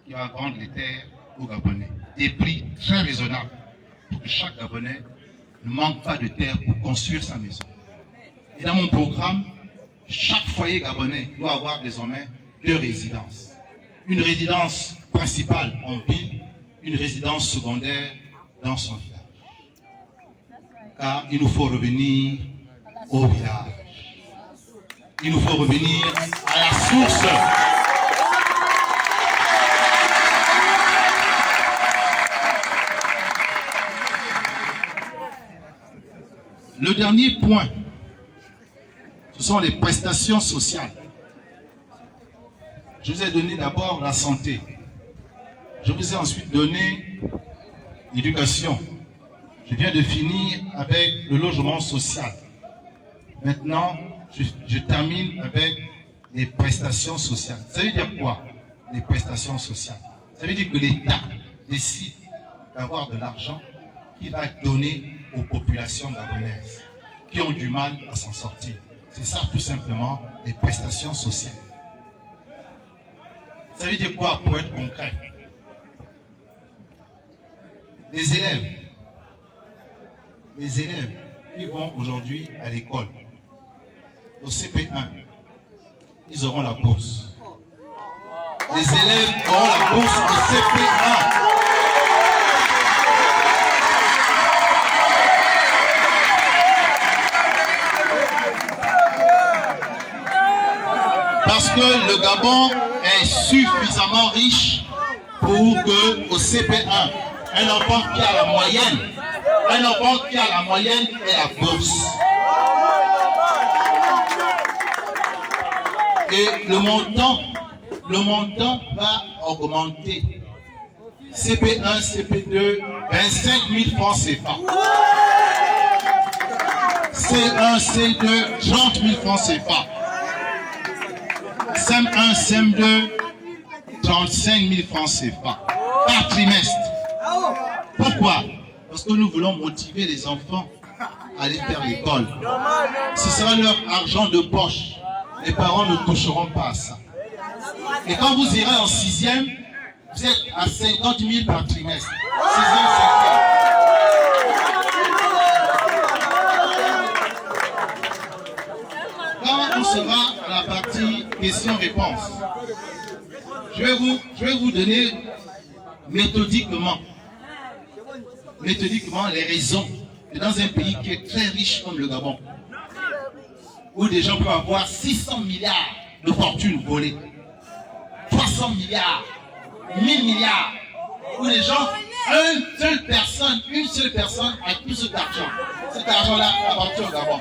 D: qui va vendre les terres aux Gabonais. Des prix très raisonnables pour que chaque Gabonais ne manque pas de terre pour construire sa maison. Et dans mon programme, chaque foyer gabonais doit avoir désormais 2 résidences. Une résidence principale en ville, une résidence secondaire dans son village. Car il nous faut revenir au village. Il nous faut revenir à la source. Le dernier point, ce sont les prestations sociales. Je vous ai donné d'abord la santé. Je vous ai ensuite donné l'éducation. Je viens de finir avec le logement social. Maintenant, je termine avec les prestations sociales. Ça veut dire quoi, les prestations sociales? Ça veut dire que l'État décide d'avoir de l'argent qu'il va donner aux populations gabonaises qui ont du mal à s'en sortir. C'est ça tout simplement les prestations sociales. Ça veut dire quoi pour être concret? Les élèves qui vont aujourd'hui à l'école, au CP1, ils auront la bourse. Les élèves auront la bourse au CP1. Parce que le Gabon est suffisamment riche pour que au CP1, un enfant qui a la moyenne ait la bourse. Et le montant va augmenter. CP1, CP2, 25 000 francs CFA. C1, C2, 30 000 francs CFA. SEM1, SEM2, 35 000 francs CFA par trimestre. Pourquoi? Parce que nous voulons motiver les enfants à aller faire l'école. Ce sera leur argent de poche. Les parents ne toucheront pas à ça. Et quand vous irez en 6e, vous êtes à 50 000 par trimestre. 6e, 5e. Quand on sera à la partie questions-réponses, je vais vous donner méthodiquement les raisons que dans un pays qui est très riche comme le Gabon, où des gens peuvent avoir 600 milliards de fortune volée, 300 milliards, 1000 milliards, où les gens, une seule personne a tout cet argent. Cet argent-là appartient au Gabon.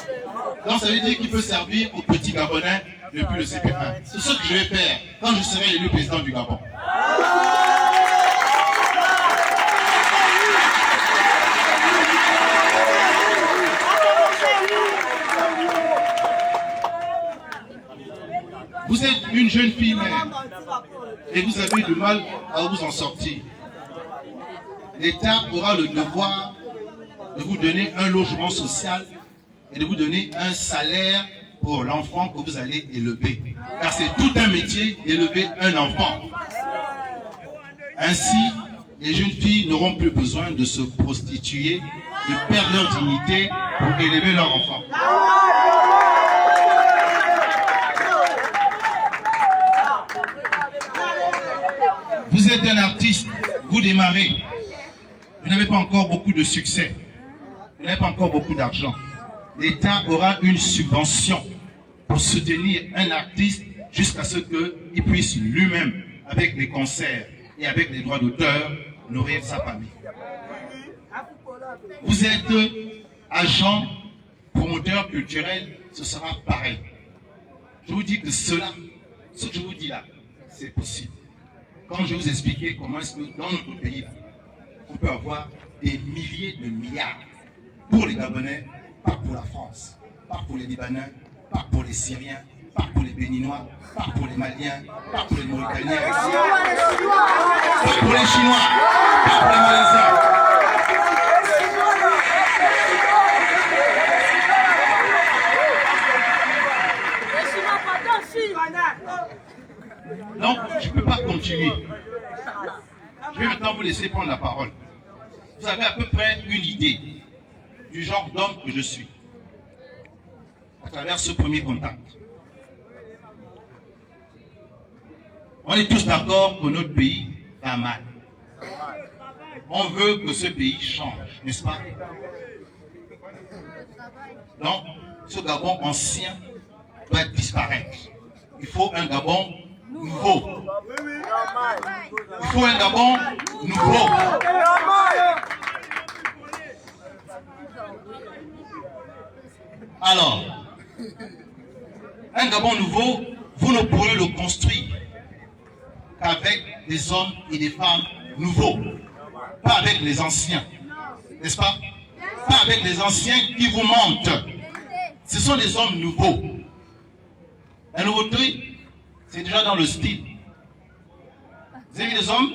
D: Donc ça veut dire qu'il peut servir aux petits Gabonais depuis le CP1. C'est ce que je vais faire quand je serai élu président du Gabon. Vous êtes une jeune fille mère et vous avez du mal à vous en sortir. L'État aura le devoir de vous donner un logement social et de vous donner un salaire pour l'enfant que vous allez élever. Car c'est tout un métier d'élever un enfant. Ainsi, les jeunes filles n'auront plus besoin de se prostituer, de perdre leur dignité pour élever leur enfant. Vous êtes un artiste, vous démarrez, vous n'avez pas encore beaucoup de succès, vous n'avez pas encore beaucoup d'argent. L'État aura une subvention pour soutenir un artiste jusqu'à ce qu'il puisse lui-même, avec les concerts et avec les droits d'auteur, nourrir sa famille. Vous êtes agent, promoteur culturel, ce sera pareil. Je vous dis que ce que je vous dis là, c'est possible. Quand je vais vous expliquer comment est-ce que dans notre pays, on peut avoir des milliers de milliards pour les Gabonais, pas pour la France, pas pour les Libanais, pas pour les Syriens, pas pour les Béninois, pas pour les Maliens, pas pour les Mauritaniens, pas pour les Chinois, pas pour les Malaisiens. Donc, je ne peux pas continuer. Je vais maintenant vous laisser prendre la parole. Vous avez à peu près une idée du genre d'homme que je suis à travers ce premier contact. On est tous d'accord que notre pays va mal. On veut que ce pays change, n'est-ce pas? Donc, ce Gabon ancien doit disparaître. Il faut un Gabon nouveau. Il faut un Gabon nouveau. Alors, un Gabon nouveau, vous ne pourrez le construire qu'avec des hommes et des femmes nouveaux. Pas avec les anciens. N'est-ce pas? Pas avec les anciens qui vous mentent. Ce sont des hommes nouveaux. La nouveauté, c'est déjà dans le style. Vous avez des hommes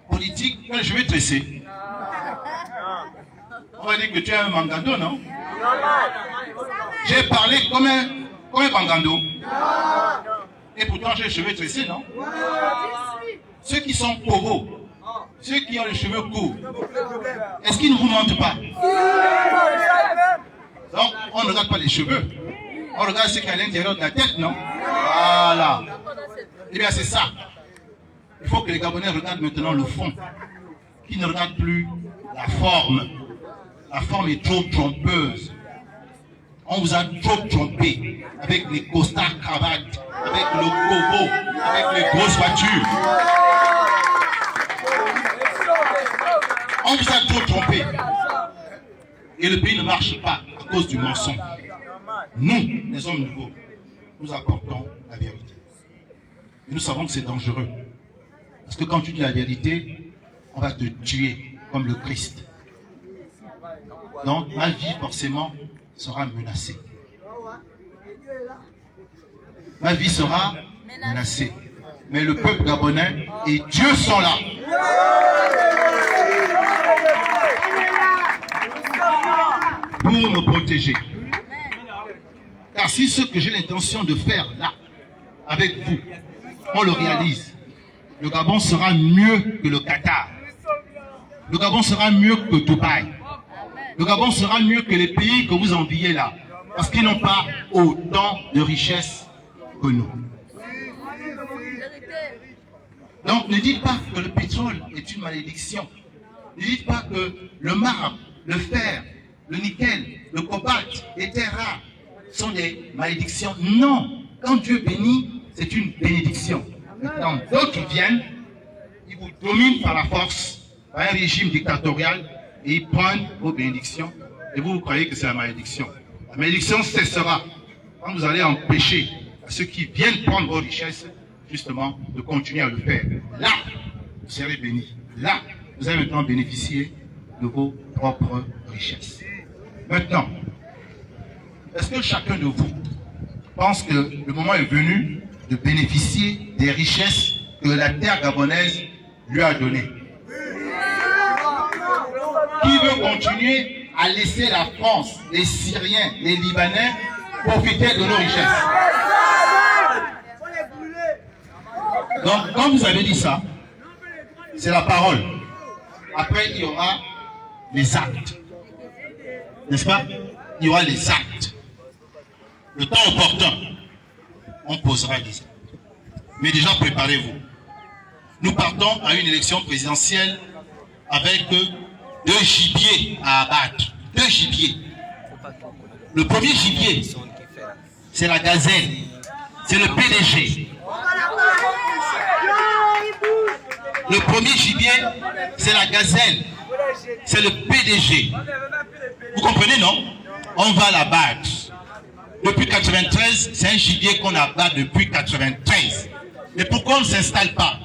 D: politiques, je vais tresser. On va dire que tu es un mangando, non? J'ai parlé comme un mangando. Et pourtant, j'ai les cheveux tressés, non? Ceux qui sont coraux, ceux qui ont les cheveux courts, est-ce qu'ils ne vous mentent pas? Donc, on ne regarde pas les cheveux. On regarde ce qu'il y a à l'intérieur de la tête, non? Voilà. Eh bien, c'est ça. Il faut que les Gabonais regardent maintenant le fond, qu'ils ne regardent plus la forme. La forme est trop trompeuse. On vous a trop trompé avec les costards cravates, avec le gogo, avec les grosses voitures. On vous a trop trompé. Et le pays ne marche pas à cause du mensonge. Nous, les hommes nouveaux, nous apportons la vérité. Et nous savons que c'est dangereux. Parce que quand tu dis la vérité, on va te tuer comme le Christ. Donc, ma vie, forcément, sera menacée. Ma vie sera menacée. Mais le peuple gabonais et Dieu sont là. Pour me protéger. Car si ce que j'ai l'intention de faire là, avec vous, on le réalise, le Gabon sera mieux que le Qatar. Le Gabon sera mieux que Dubaï. Le Gabon sera mieux que les pays que vous enviez là. Parce qu'ils n'ont pas autant de richesses que nous. Donc ne dites pas que le pétrole est une malédiction. Ne dites pas que le marbre, le fer, le nickel, le cobalt, les terres rares sont des malédictions. Non, quand Dieu bénit, c'est une bénédiction. Quand d'autres viennent, ils vous dominent par la force, par un régime dictatorial, et ils prennent vos bénédictions, et vous croyez que c'est la malédiction. La malédiction cessera quand vous allez empêcher à ceux qui viennent prendre vos richesses, justement, de continuer à le faire. Là, vous serez bénis. Là, vous allez maintenant bénéficier de vos propres richesses. Maintenant, est-ce que chacun de vous pense que le moment est venu de bénéficier des richesses que la terre gabonaise lui a données? Qui veut continuer à laisser la France, les Syriens, les Libanais profiter de nos richesses? Donc, quand vous avez dit ça, c'est la parole. Après, il y aura les actes. N'est-ce pas? Il y aura les actes. Le temps opportun, on posera des actes. Mais déjà, préparez-vous. Nous partons à une élection présidentielle avec 2 gibiers à abattre. 2 gibiers. Le premier gibier, c'est la gazelle. C'est le PDG. Le premier gibier, c'est la gazelle. C'est le PDG. Vous comprenez, non? On va l'abattre. Depuis 93, c'est un gibier qu'on abat depuis 93. Mais pourquoi on ne s'installe pas?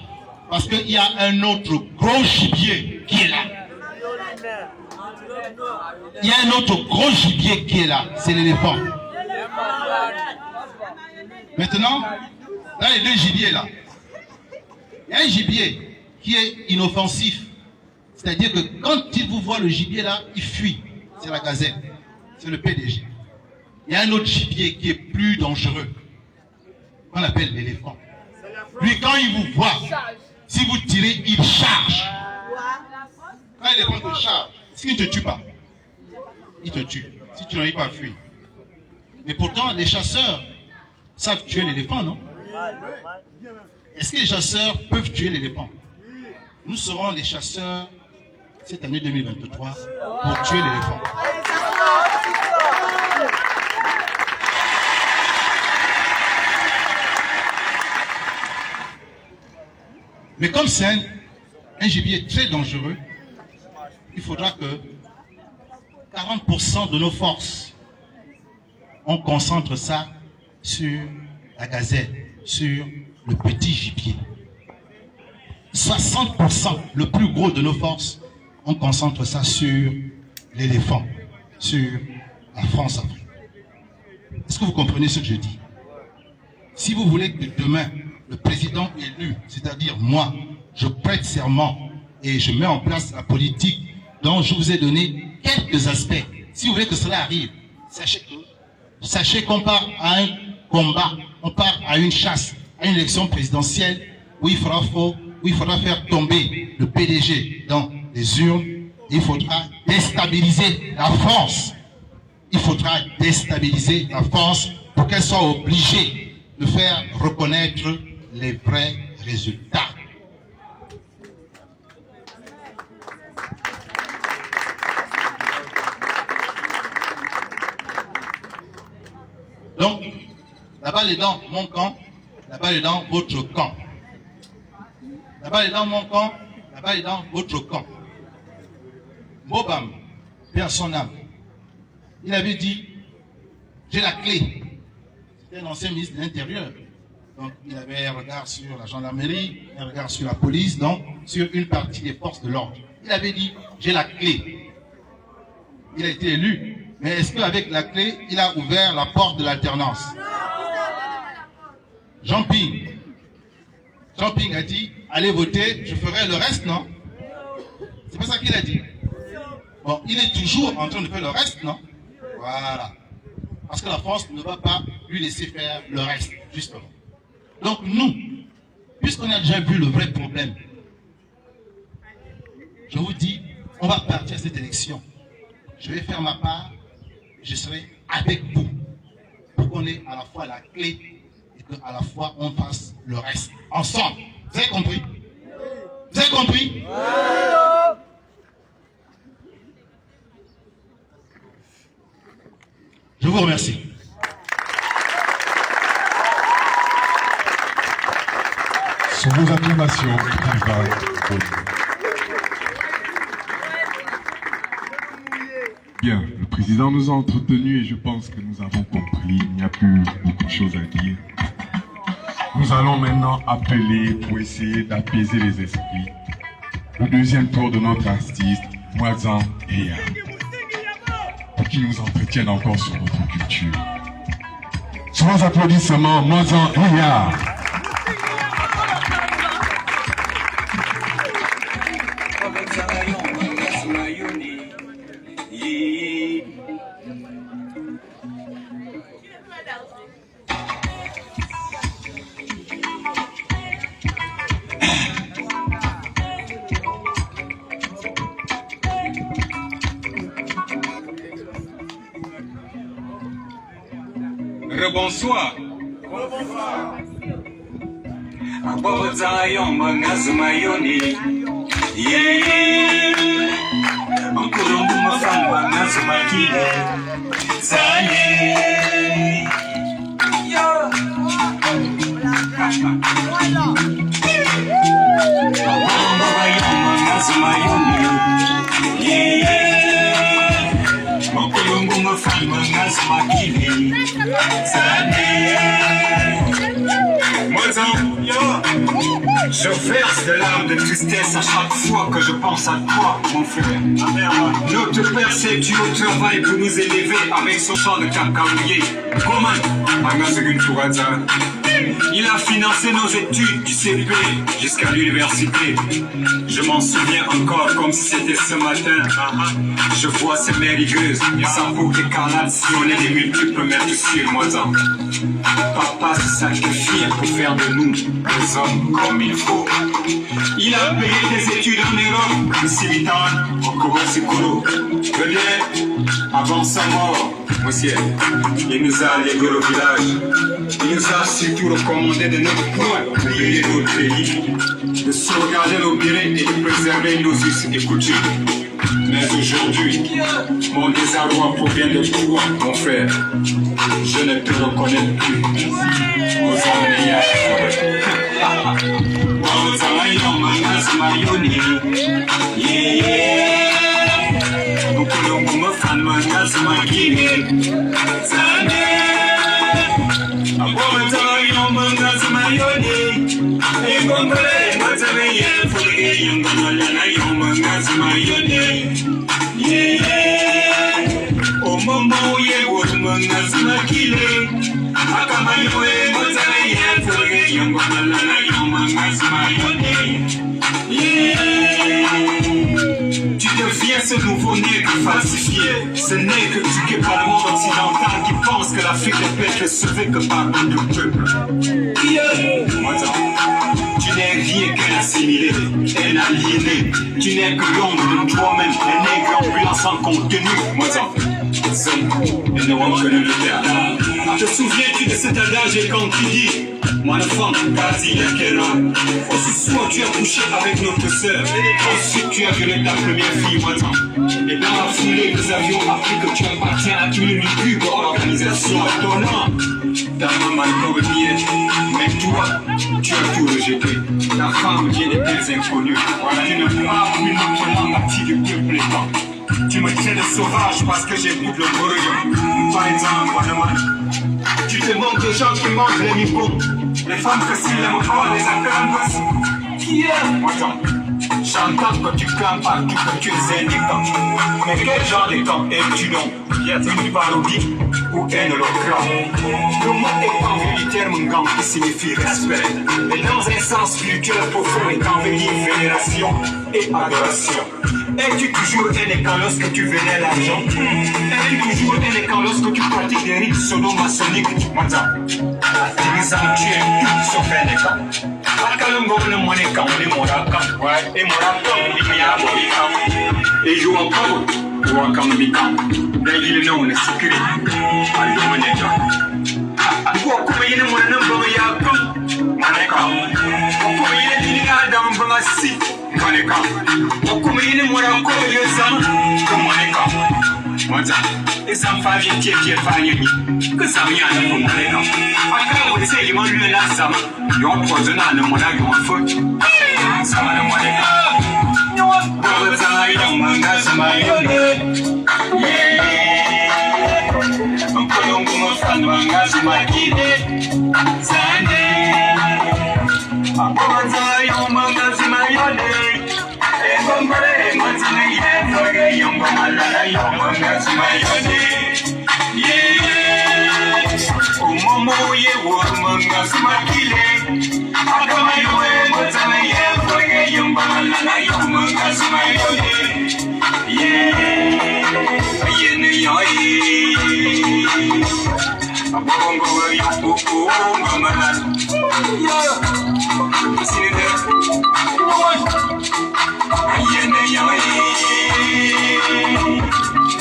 D: Parce qu'il y a un autre gros gibier qui est là. Il y a un autre gros gibier qui est là. C'est l'éléphant. Maintenant, dans les 2 gibiers là, il y a un gibier qui est inoffensif. C'est-à-dire que quand il vous voit le gibier là, il fuit. C'est la gazelle. C'est le PDG. Il y a un autre gibier qui est plus dangereux. On l'appelle l'éléphant. Lui, quand il vous voit, si vous tirez, il charge. Quand l'éléphant te charge, s'il ne te tue pas, il te tue. Si tu n'arrives pas à fuir. Mais pourtant, les chasseurs savent tuer l'éléphant, non? Est-ce que les chasseurs peuvent tuer l'éléphant? Nous serons les chasseurs cette année 2023 pour tuer l'éléphant. Mais comme c'est un gibier très dangereux, il faudra que 40% de nos forces, on concentre ça sur la gazelle, sur le petit gibier. 60%, le plus gros de nos forces, on concentre ça sur l'éléphant, sur la France-Afrique. Est-ce que vous comprenez ce que je dis? Si vous voulez que demain, le président élu, c'est-à-dire moi, je prête serment et je mets en place la politique dont je vous ai donné quelques aspects. Si vous voulez que cela arrive, sachez qu'on part à un combat, on part à une chasse à une élection présidentielle où il faudra faire tomber le PDG dans les urnes. Il faudra déstabiliser la France. Il faudra déstabiliser la France pour qu'elle soit obligée de faire reconnaître les vrais résultats. Donc, la balle est dans mon camp, la balle est dans votre camp. La balle est dans mon camp, la balle est dans votre camp. Mobam, paix à son âme, il avait dit, j'ai la clé. C'était un ancien ministre de l'Intérieur. Donc, il avait un regard sur la gendarmerie, un regard sur la police, donc sur une partie des forces de l'ordre. Il avait dit, j'ai la clé. Il a été élu. Mais est-ce qu'avec la clé, il a ouvert la porte de l'alternance? Jean Ping a dit, allez voter, je ferai le reste, non? C'est pas ça qu'il a dit. Bon, il est toujours en train de faire le reste, non? Voilà. Parce que la France ne va pas lui laisser faire le reste, justement. Donc nous, puisqu'on a déjà vu le vrai problème, je vous dis, on va partir à cette élection. Je vais faire ma part, je serai avec vous, pour qu'on ait à la fois la clé et qu'à la fois on fasse le reste, ensemble. Vous avez compris? Vous avez compris? Je vous remercie.
C: Sur vos acclamations, il va donner. Bien, le président nous a entretenus et je pense que nous avons compris. Il n'y a plus beaucoup de choses à dire. Nous allons maintenant appeler pour essayer d'apaiser les esprits le deuxième tour de notre artiste, Mwazan Eya, pour qu'il nous entretienne encore sur notre culture. Sur vos applaudissements, Mwazan Eya.
A: Rebonsoir. Je verse des larmes de tristesse à chaque fois que je pense à toi, mon frère. Notre père s'est dû au travail pour nous élever avec son champ de cacaouillé. Comment? Il a financé nos études du CP jusqu'à l'université. Je m'en souviens encore comme si c'était ce matin. Je vois ces mères rigueuses, sa peau écarlate sillonner des multiples mètres sur moi. Papa se sacrifie pour faire de nous des hommes comme il faut. Il a payé des études en Europe, Civitan, au Kobo-Sikuro. Avant sa mort, monsieur, il nous a légué au village. Il nous a surtout recommandé de ne point oublier notre pays, de sauvegarder nos biens et de préserver nos us et coutumes. Mais aujourd'hui, mon désarroi provient de toi, mon frère. Je ne te reconnais plus. Tu deviens ce nouveau
B: faux nègre falsifié. Ce nègre éduqué par le monde occidental qui pense que l'Afrique ne peut être sauvée que par un autre peuple. Tu n'es rien qu'un assimilé, un aliéné. Tu n'es que l'ombre de toi-même, un nègre ambulant sans contenu. Et ne reconnaît le terme. Te souviens-tu de cet adage quand tu dis mon enfant, quasi il y a quelle heure? Ce soir tu as couché avec notre sœur. Ensuite tu as violé ta première fille, Watan. Et dans la foulée nous avions appris que tu appartiens à une lugubre organisation étonnante. Ta maman est bien, mais toi, tu as tout rejeté. Ta femme vient des terres inconnues. Tu ne parles plus notre langue active du peuple étant. Tu me tiens de sauvage parce que j'écoute le royaume. Par exemple, tu te montres aux gens qui mangent les micros. Les femmes que s'ils n'aiment pas, les acclament. Qui est? Attends. J'entends que tu clames partout que tu es indiquant. Mais quel genre de camp es-tu donc? Une parodie ou un hologramme? Le mot est envahi terme gang qui signifie respect. Et dans un sens spirituel profond est envahi vénération et adoration. Es-tu toujours un écran lorsque tu vénères l'argent? Es-tu toujours un écran lorsque tu pratiques des rites sodo-maçonniques? Attends. Tu es un tueur, sauf un écran. Et je vois pas où on comme bicam. D'ailleurs, non, on est sécurité. Alors, on est là. Pourquoi il y a un bon yakam? Maneka. Pourquoi il y a une adam bangassi? Maneka. Pourquoi il y a un morako yosam? Maneka. Maneka. Et ça me fait bien tirer par les nuits. Que ça vient de mon maneka. Après, on essaie de manger la sama. Yon poisonna no mwana yon foot. Sama no mwana. Bolo zana yon manga sama yone. Mkolongo mfan manga sama kide. Sande. Bolo zana yon manga sama yone. Ebombare matina ye foge yon bomala yon manga sama yone. Momo ye manga sama kile. Akama yoe motana ye foge yon bomala yon manga sama yone. Yene yoe. Abongo yo kuku mamala. Yo. Sine. Yene yoe.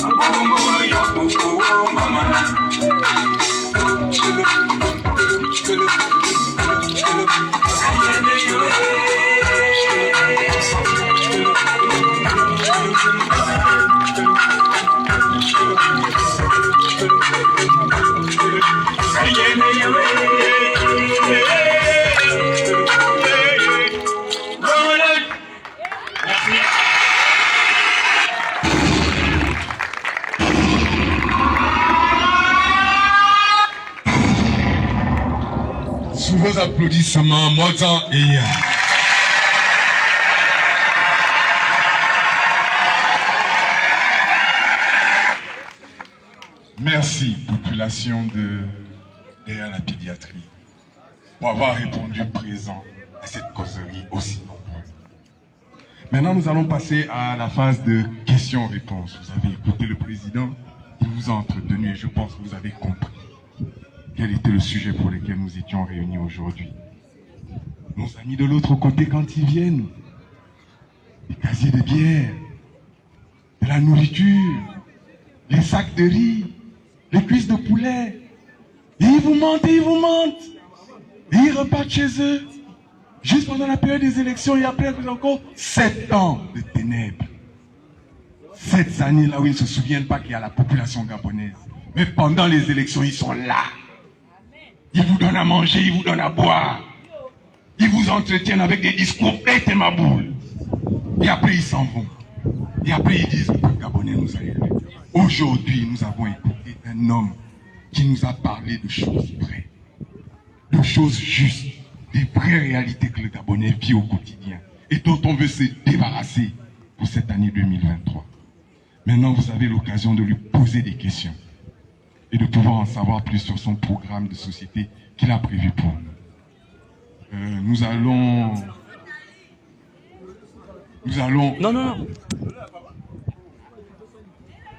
B: Abongo yo kuku mamala.
C: Sous vos applaudissements, Motan et Ya. Merci, population de derrière la pédiatrie, pour avoir répondu présent à cette causerie aussi nombreuse. Maintenant, nous allons passer à la phase de questions-réponses. Vous avez écouté le président, il vous a entretenu et je pense que vous avez compris quel était le sujet pour lequel nous étions réunis aujourd'hui. Nos amis de l'autre côté, quand ils viennent, les casiers de bière, de la nourriture, les sacs de riz, les cuisses de poulet, et ils vous mentent, et ils repartent chez eux, juste pendant la période des élections, et après encore 7 ans de ténèbres. 7 années là où ils ne se souviennent pas qu'il y a la population gabonaise. Mais pendant les élections, ils sont là. Ils vous donnent à manger, ils vous donnent à boire. Ils vous entretiennent avec des discours bêtes et ma boule. Et après, ils s'en vont. Et après, ils disent, le Gabonais nous a élus. Aujourd'hui, nous avons écouté un homme qui nous a parlé de choses vraies, de choses justes, des vraies réalités que le Gabonais vit au quotidien et dont on veut se débarrasser pour cette année 2023. Maintenant, vous avez l'occasion de lui poser des questions et de pouvoir en savoir plus sur son programme de société qu'il a prévu pour nous. Nous allons... Non.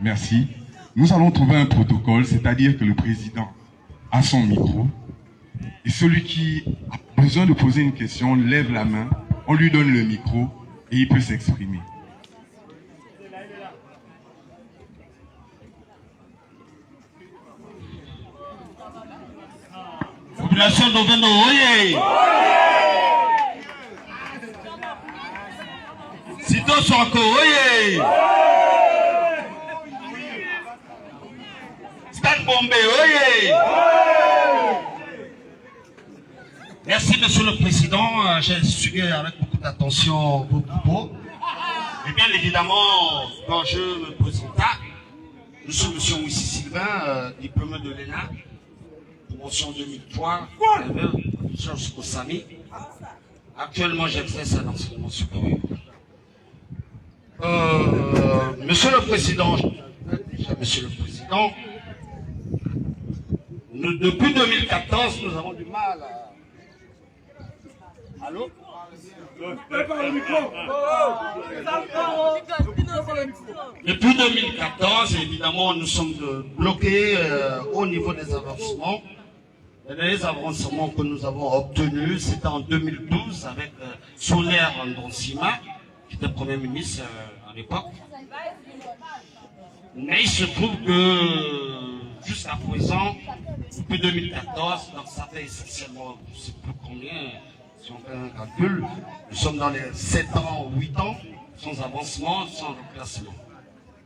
C: Merci. Nous allons trouver un protocole, c'est-à-dire que le président a son micro et celui qui a besoin de poser une question lève la main, on lui donne le micro et il peut s'exprimer.
F: Population d'Ovendo, oye! Sito Sonko, oye! Stade Bombay, oye! Merci, Monsieur le Président. J'ai suivi avec beaucoup d'attention vos propos. Et bien évidemment, quand je me présente, je suis Monsieur Moussi Sylvain, diplômé de l'ENA. Promotion 2003, Georges Kosami. Actuellement, j'exerce un enseignement supérieur. Monsieur le Président, depuis 2014, nous avons du mal à... Allô? Depuis 2014, évidemment, nous sommes bloqués au niveau des avancements. Les avancements que nous avons obtenus, c'était en 2012 avec Solaire Ndonsima, qui était Premier ministre à l'époque. Mais il se trouve que jusqu'à présent, depuis 2014, donc ça fait essentiellement, je ne sais plus combien, si on fait un calcul, nous sommes dans les 7 ans, 8 ans, sans avancement, sans remplacement.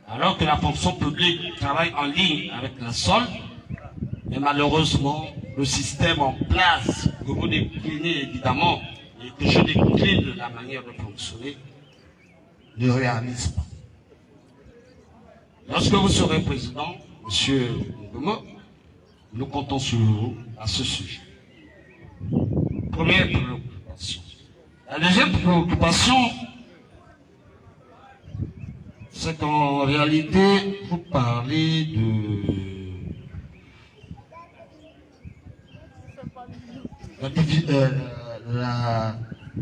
F: Alors que la fonction publique travaille en ligne avec la solde, mais malheureusement, le système en place que vous déclinez évidemment et que je décline de la manière de fonctionner ne réalise pas. Lorsque vous serez président, Monsieur Ngomo, nous comptons sur vous à ce sujet. Première préoccupation. La deuxième préoccupation, c'est qu'en réalité, vous parlez de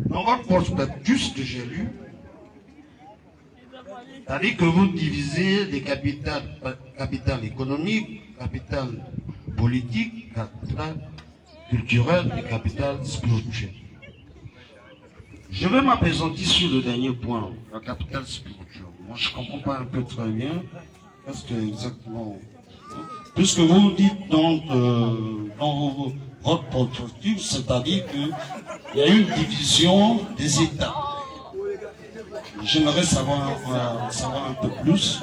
F: dans votre prospectus que j'ai lu, c'est-à-dire que vous divisez les capital économique, capital politique, capital culturel et capital spirituel. Je vais m'appesantir sur le dernier point, le capital spirituel. Moi, je ne comprends pas un peu très bien, parce que exactement, puisque vous dites donc dans votre prospectus, c'est-à-dire qu'il y a une division des États. J'aimerais savoir un peu plus.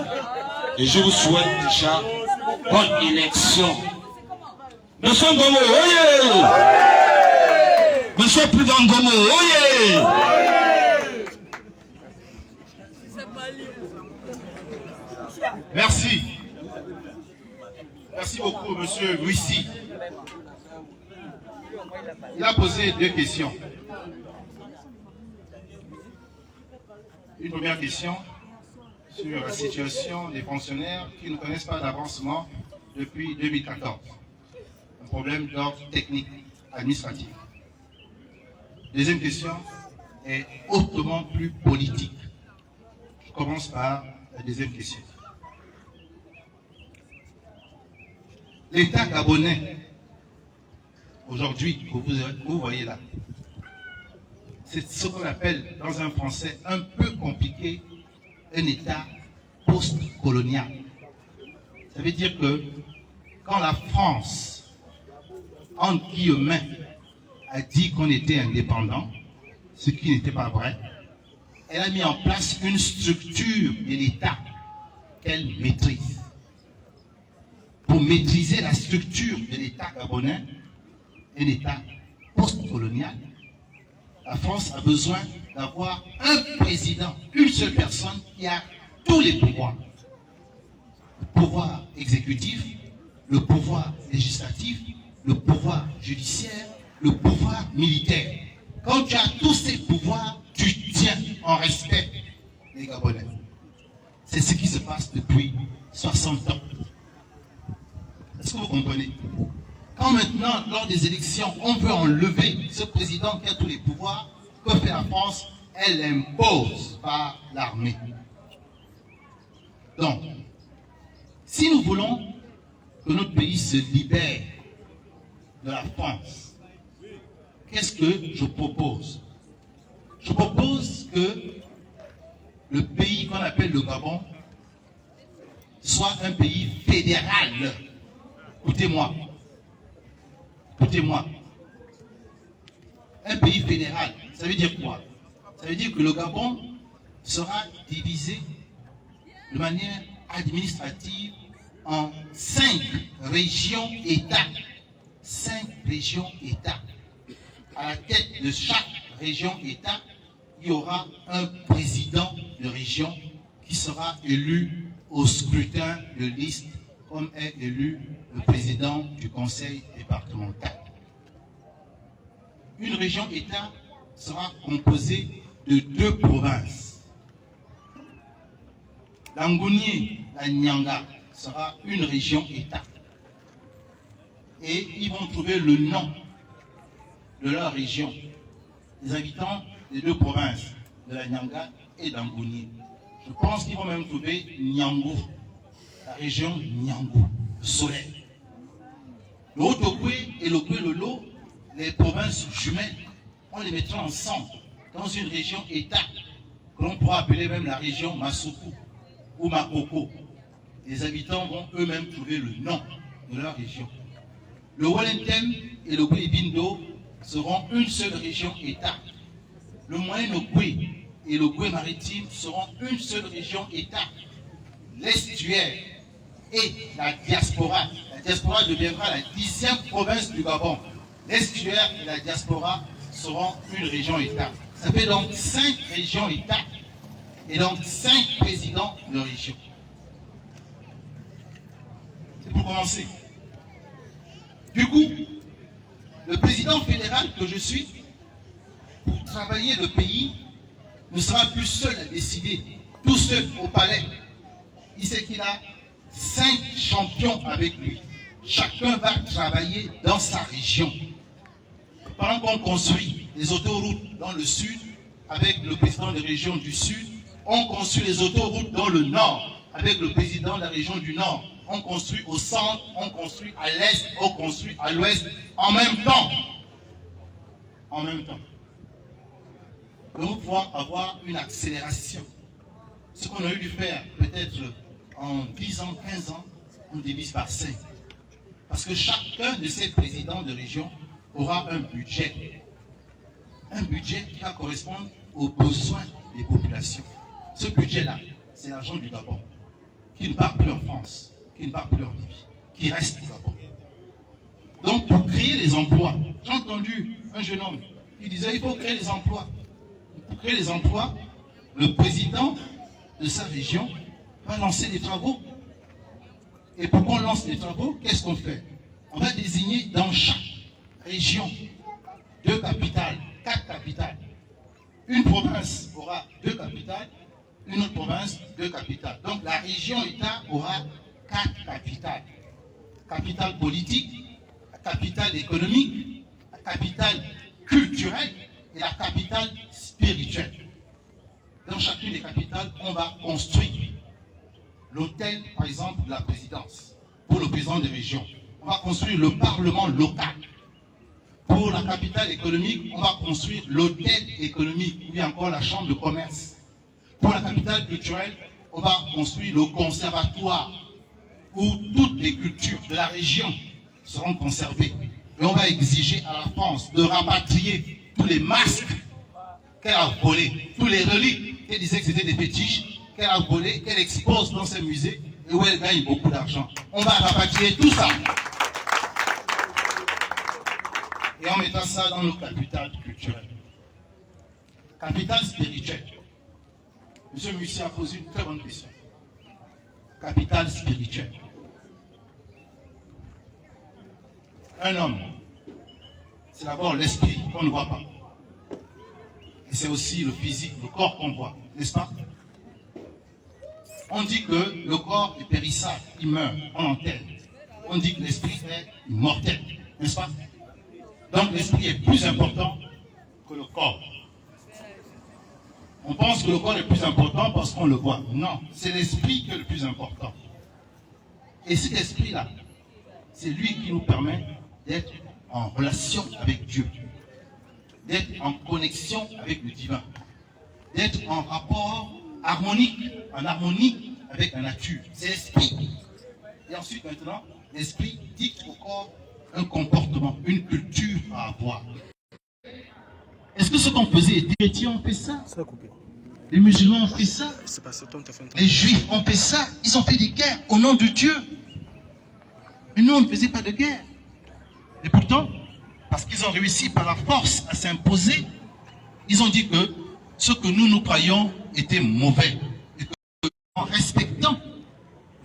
F: Et je vous souhaite déjà bonne élection. Monsieur Ngomo, oyez! Monsieur Président Ngomo, oyez!
E: Merci. Merci beaucoup, Monsieur Moussi. Il a posé deux questions. Une première question sur la situation des fonctionnaires qui ne connaissent pas d'avancement depuis 2014. Un problème d'ordre technique, administratif. Deuxième question est hautement plus politique. Je commence par la deuxième question. L'État gabonais, aujourd'hui, que vous voyez là, c'est ce qu'on appelle, dans un français un peu compliqué, un État post-colonial. Ça veut dire que quand la France, entre guillemets, a dit qu'on était indépendant, ce qui n'était pas vrai, elle a mis en place une structure de l'État qu'elle maîtrise. Pour maîtriser la structure de l'État gabonais, un État post-colonial, la France a besoin d'avoir un président, une seule personne qui a tous les pouvoirs. Le pouvoir exécutif, le pouvoir législatif, le pouvoir judiciaire, le pouvoir militaire. Quand tu as tous ces pouvoirs, tu tiens en respect les Gabonais. C'est ce qui se passe depuis 60 ans. Est-ce que vous comprenez? Quand maintenant, lors des élections, on veut enlever ce président qui a tous les pouvoirs, que fait la France? Elle impose par l'armée. Donc, Si nous voulons que notre pays se libère de la France, qu'est-ce que je propose? Je propose que le pays qu'on appelle le Gabon soit un pays fédéral. Écoutez-moi. Écoutez-moi. Un pays fédéral, ça veut dire quoi? Ça veut dire que le Gabon sera divisé de manière administrative en 5 régions-États. 5 régions-États. À la tête de chaque région-État, il y aura un président de région qui sera élu au scrutin de liste, comme est élu le président du conseil départemental. Une région-État sera composée de 2 provinces. L'Angounié, la Nyanga, sera une région-État. Et ils vont trouver le nom de leur région, les habitants des 2 provinces, de la Nyanga et d'Angounié. Je pense qu'ils vont même trouver Nyango, la région Nyango, le soleil. Le Haut-Okoué et le Koué-Lolo, les provinces jumelles, on les mettra ensemble dans une région-État que l'on pourra appeler même la région Masuku ou Makoko. Les habitants vont eux-mêmes trouver le nom de leur région. Le Wellington et le Goué-Bindo seront une seule région-État. Le Moyen-Okoué et le Goué maritime seront une seule région-État. L'estuaire et la diaspora deviendra la 10e province du Gabon. L'estuaire et la diaspora seront une région-État. Ça fait donc 5 régions-États et donc 5 présidents de région. C'est pour commencer. Du coup, le président fédéral que je suis, pour travailler le pays, ne sera plus seul à décider, tout seul au palais. Il sait qu'il a 5 champions avec lui. Chacun va travailler dans sa région. Pendant qu'on construit les autoroutes dans le sud, avec le président de la région du sud, on construit les autoroutes dans le nord, avec le président de la région du nord. On construit au centre, on construit à l'est, on construit à l'ouest, en même temps. En même temps. Nous allons pouvoir avoir une accélération. Ce qu'on a eu dû faire, peut-être en 10 ans, 15 ans, on divise par 5. Parce que chacun de ces présidents de région aura un budget. Un budget qui va correspondre aux besoins des populations. Ce budget-là, c'est l'argent du Gabon, qui ne part plus en France, qui ne part plus en Libye, qui reste au Gabon. Donc, pour créer les emplois, j'ai entendu un jeune homme qui disait il faut créer les emplois. Pour créer les emplois, le président de sa région va lancer des travaux. Et pour qu'on lance des travaux, qu'est-ce qu'on fait? On va désigner dans chaque région 2 capitales, 4 capitales. Une province aura 2 capitales, une autre province 2 capitales. Donc la région-État aura 4 capitales. Capitale politique, la capitale économique, la capitale culturelle et la capitale spirituelle. Dans chacune des capitales, on va construire l'hôtel, par exemple, de la présidence, pour le président des régions. On va construire le parlement local. Pour la capitale économique, on va construire l'hôtel économique, ou bien encore la chambre de commerce. Pour la capitale culturelle, on va construire le conservatoire, où toutes les cultures de la région seront conservées. Et on va exiger à la France de rapatrier tous les masques qu'elle a volés, tous les reliques qu'elle disait que c'était des fétiches, qu'elle a volés, qu'elle expose dans ses musées et où elle gagne beaucoup d'argent. On va rapatrier tout ça. Et on mettra ça dans nos capitales culturelles. Capitale spirituelle. M. Mussi a posé une très bonne question. Capitale spirituelle. Un homme, c'est d'abord l'esprit qu'on ne voit pas. Et c'est aussi le physique, le corps qu'on voit, n'est-ce pas? On dit que le corps est périssable, il meurt, on l'enterre. On dit que l'esprit est immortel, n'est-ce pas? Donc l'esprit est plus important que le corps. On pense que le corps est plus important parce qu'on le voit. Non, c'est l'esprit qui est le plus important. Et cet esprit-là, c'est lui qui nous permet d'être en relation avec Dieu, d'être en connexion avec le divin, d'être en rapport harmonique, en harmonie avec la nature. C'est l'esprit. Et ensuite, maintenant, l'esprit dicte au corps un comportement, une culture à avoir. Est-ce que ce qu'on faisait, les chrétiens ont fait ça? Les musulmans ont fait ça? Les juifs ont fait ça? Ils ont fait des guerres au nom de Dieu. Mais nous, on ne faisait pas de guerre. Et pourtant, parce qu'ils ont réussi par la force à s'imposer, ils ont dit que ce que nous croyions était mauvais. Et que, en respectant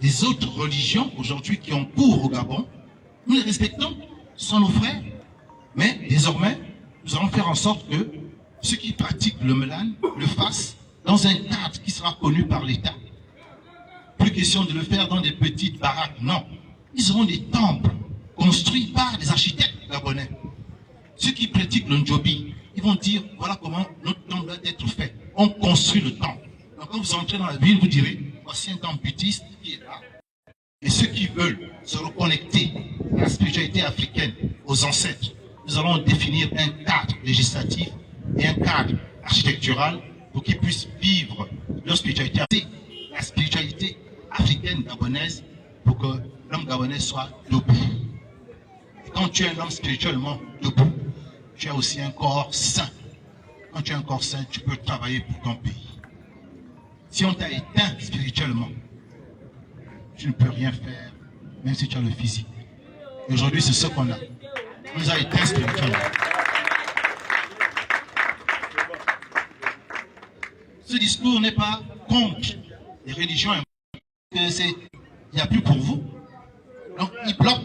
E: les autres religions aujourd'hui qui ont cours au Gabon, nous les respectons, ce sont nos frères. Mais désormais, nous allons faire en sorte que ceux qui pratiquent le Mélan le fassent dans un cadre qui sera connu par l'État. Plus question de le faire dans des petites baraques, non. Ils auront des temples construits par des architectes gabonais. Ceux qui pratiquent le Ndjobi, ils vont dire, voilà comment notre temple doit être fait. On construit le temple. Donc quand vous entrez dans la ville, vous direz, voici un temple bouddhiste qui est là. Et ceux qui veulent se reconnecter à la spiritualité africaine, aux ancêtres, nous allons définir un cadre législatif et un cadre architectural pour qu'ils puissent vivre leur spiritualité. La spiritualité africaine gabonaise pour que l'homme gabonais soit debout. Et quand tu es un homme spirituellement debout, tu as aussi un corps sain. Quand tu as un corps sain, tu peux travailler pour ton pays. Si on t'a éteint spirituellement, tu ne peux rien faire, même si tu as le physique. Et aujourd'hui, c'est ce qu'on a. On nous a éteints spirituellement. Ce discours n'est pas contre les religions. Il n'y a plus pour vous. Donc, il bloque.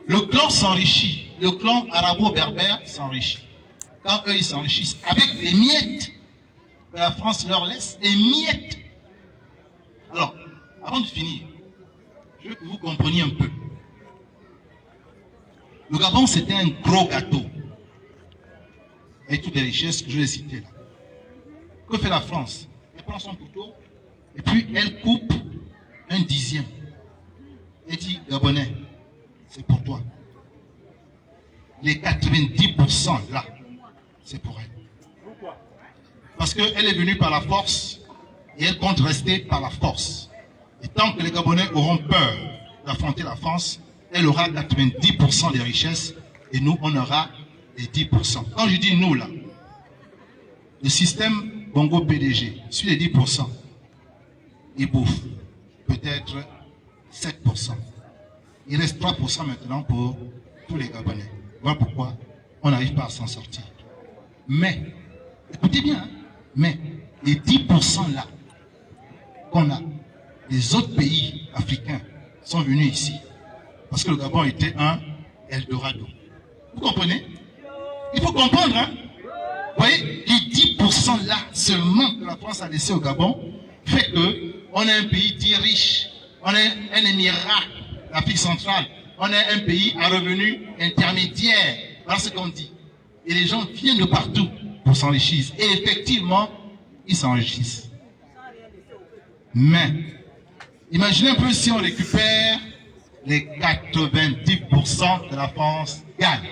E: Le clan s'enrichit. Le clan arabo-berbère s'enrichit. Quand eux, ils s'enrichissent avec les miettes que la France leur laisse, les miettes. Alors, avant de finir, je veux que vous compreniez un peu. Le Gabon, c'était un gros gâteau. Avec toutes les richesses que je vais citer là. Que fait la France? Elle prend son couteau et puis elle coupe un dixième. Elle dit, Gabonais, c'est pour toi. Les 90% là, c'est pour elle. Parce qu'elle est venue par la force et elle compte rester par la force. Et tant que les Gabonais auront peur d'affronter la France, elle aura 90% des richesses et nous, on aura les 10%. Quand je dis nous là, le système Bongo PDG, sur les 10%, il bouffe peut-être 7%. Il reste 3% maintenant pour tous les Gabonais. Voilà pourquoi on n'arrive pas à s'en sortir. Mais, écoutez bien, hein, mais les 10% là qu'on a, les autres pays africains sont venus ici parce que le Gabon était un Eldorado. Vous comprenez? Il faut comprendre, hein? Vous voyez, les 10% là seulement que la France a laissé au Gabon fait qu'on est un pays dit riche, on est un émirat d'Afrique centrale, on est un pays à revenus intermédiaires. Voilà ce qu'on dit. Et les gens viennent de partout pour s'enrichir. Et effectivement, ils s'enrichissent. Mais, imaginez un peu si on récupère les 90% de la France gagne.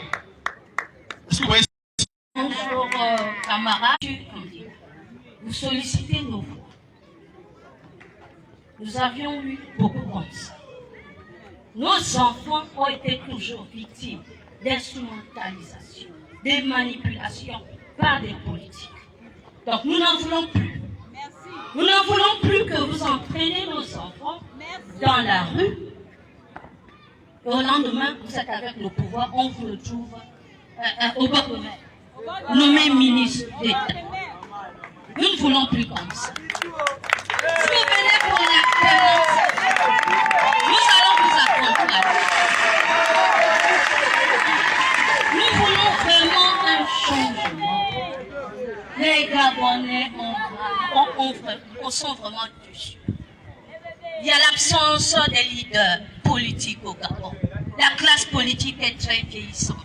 E: Est-ce que vous voyez?
G: Bonjour camarades, vous sollicitez nos voix. Nous avions eu beaucoup comme ça. Nos enfants ont été toujours victimes d'instrumentalisation, de manipulation par des politiques. Donc nous n'en voulons plus. Nous n'en voulons plus que vous entraînez nos enfants dans la rue. Et au lendemain, vous êtes avec le pouvoir, on vous retrouve au bord de mer, nommé ministre d'État. Nous ne voulons plus comme ça. Si vous venez pour la nous allons vous accompagner. Nous voulons vraiment un changement. Les Gabonais sont vraiment déçus. Il y a l'absence des leaders politiques au Gabon. La classe politique est très vieillissante.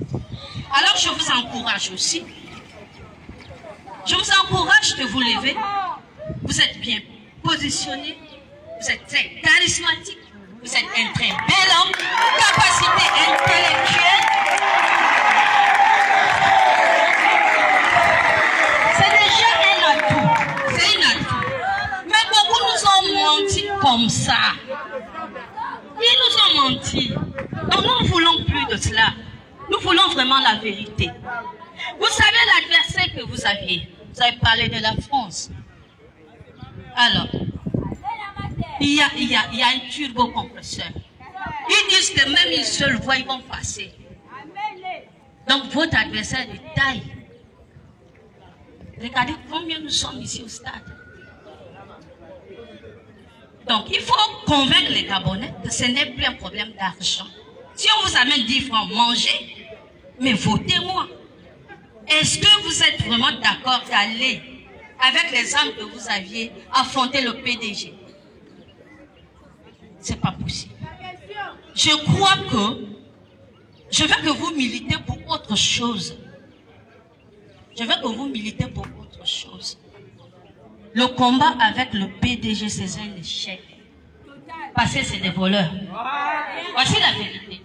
G: Alors je vous encourage aussi. Je vous encourage de vous lever. Vous êtes bien positionnés. Vous êtes très charismatiques. Vous êtes un très bel homme, capacité intellectuelle. C'est déjà un atout. C'est un atout. Mais beaucoup nous ont menti comme ça. Ils nous ont menti. Donc nous ne voulons plus de cela. Nous voulons vraiment la vérité. Vous savez l'adversaire que vous aviez. Vous avez parlé de la France. Alors, il y a un turbo-compresseur. Ils disent que même une seule voix, ils vont passer. Donc votre adversaire de taille. Regardez combien nous sommes ici au stade. Donc il faut convaincre les Gabonais que ce n'est plus un problème d'argent. Si on vous amène 10 francs, mangez, mais votez-moi. Est-ce que vous êtes vraiment d'accord d'aller, avec les armes que vous aviez, affronter le PDG? C'est pas possible. Je crois que je veux que vous militez pour autre chose. Je veux que vous militez pour autre chose. Le combat avec le PDG, c'est un échec. Parce que c'est des voleurs. Voici la vérité.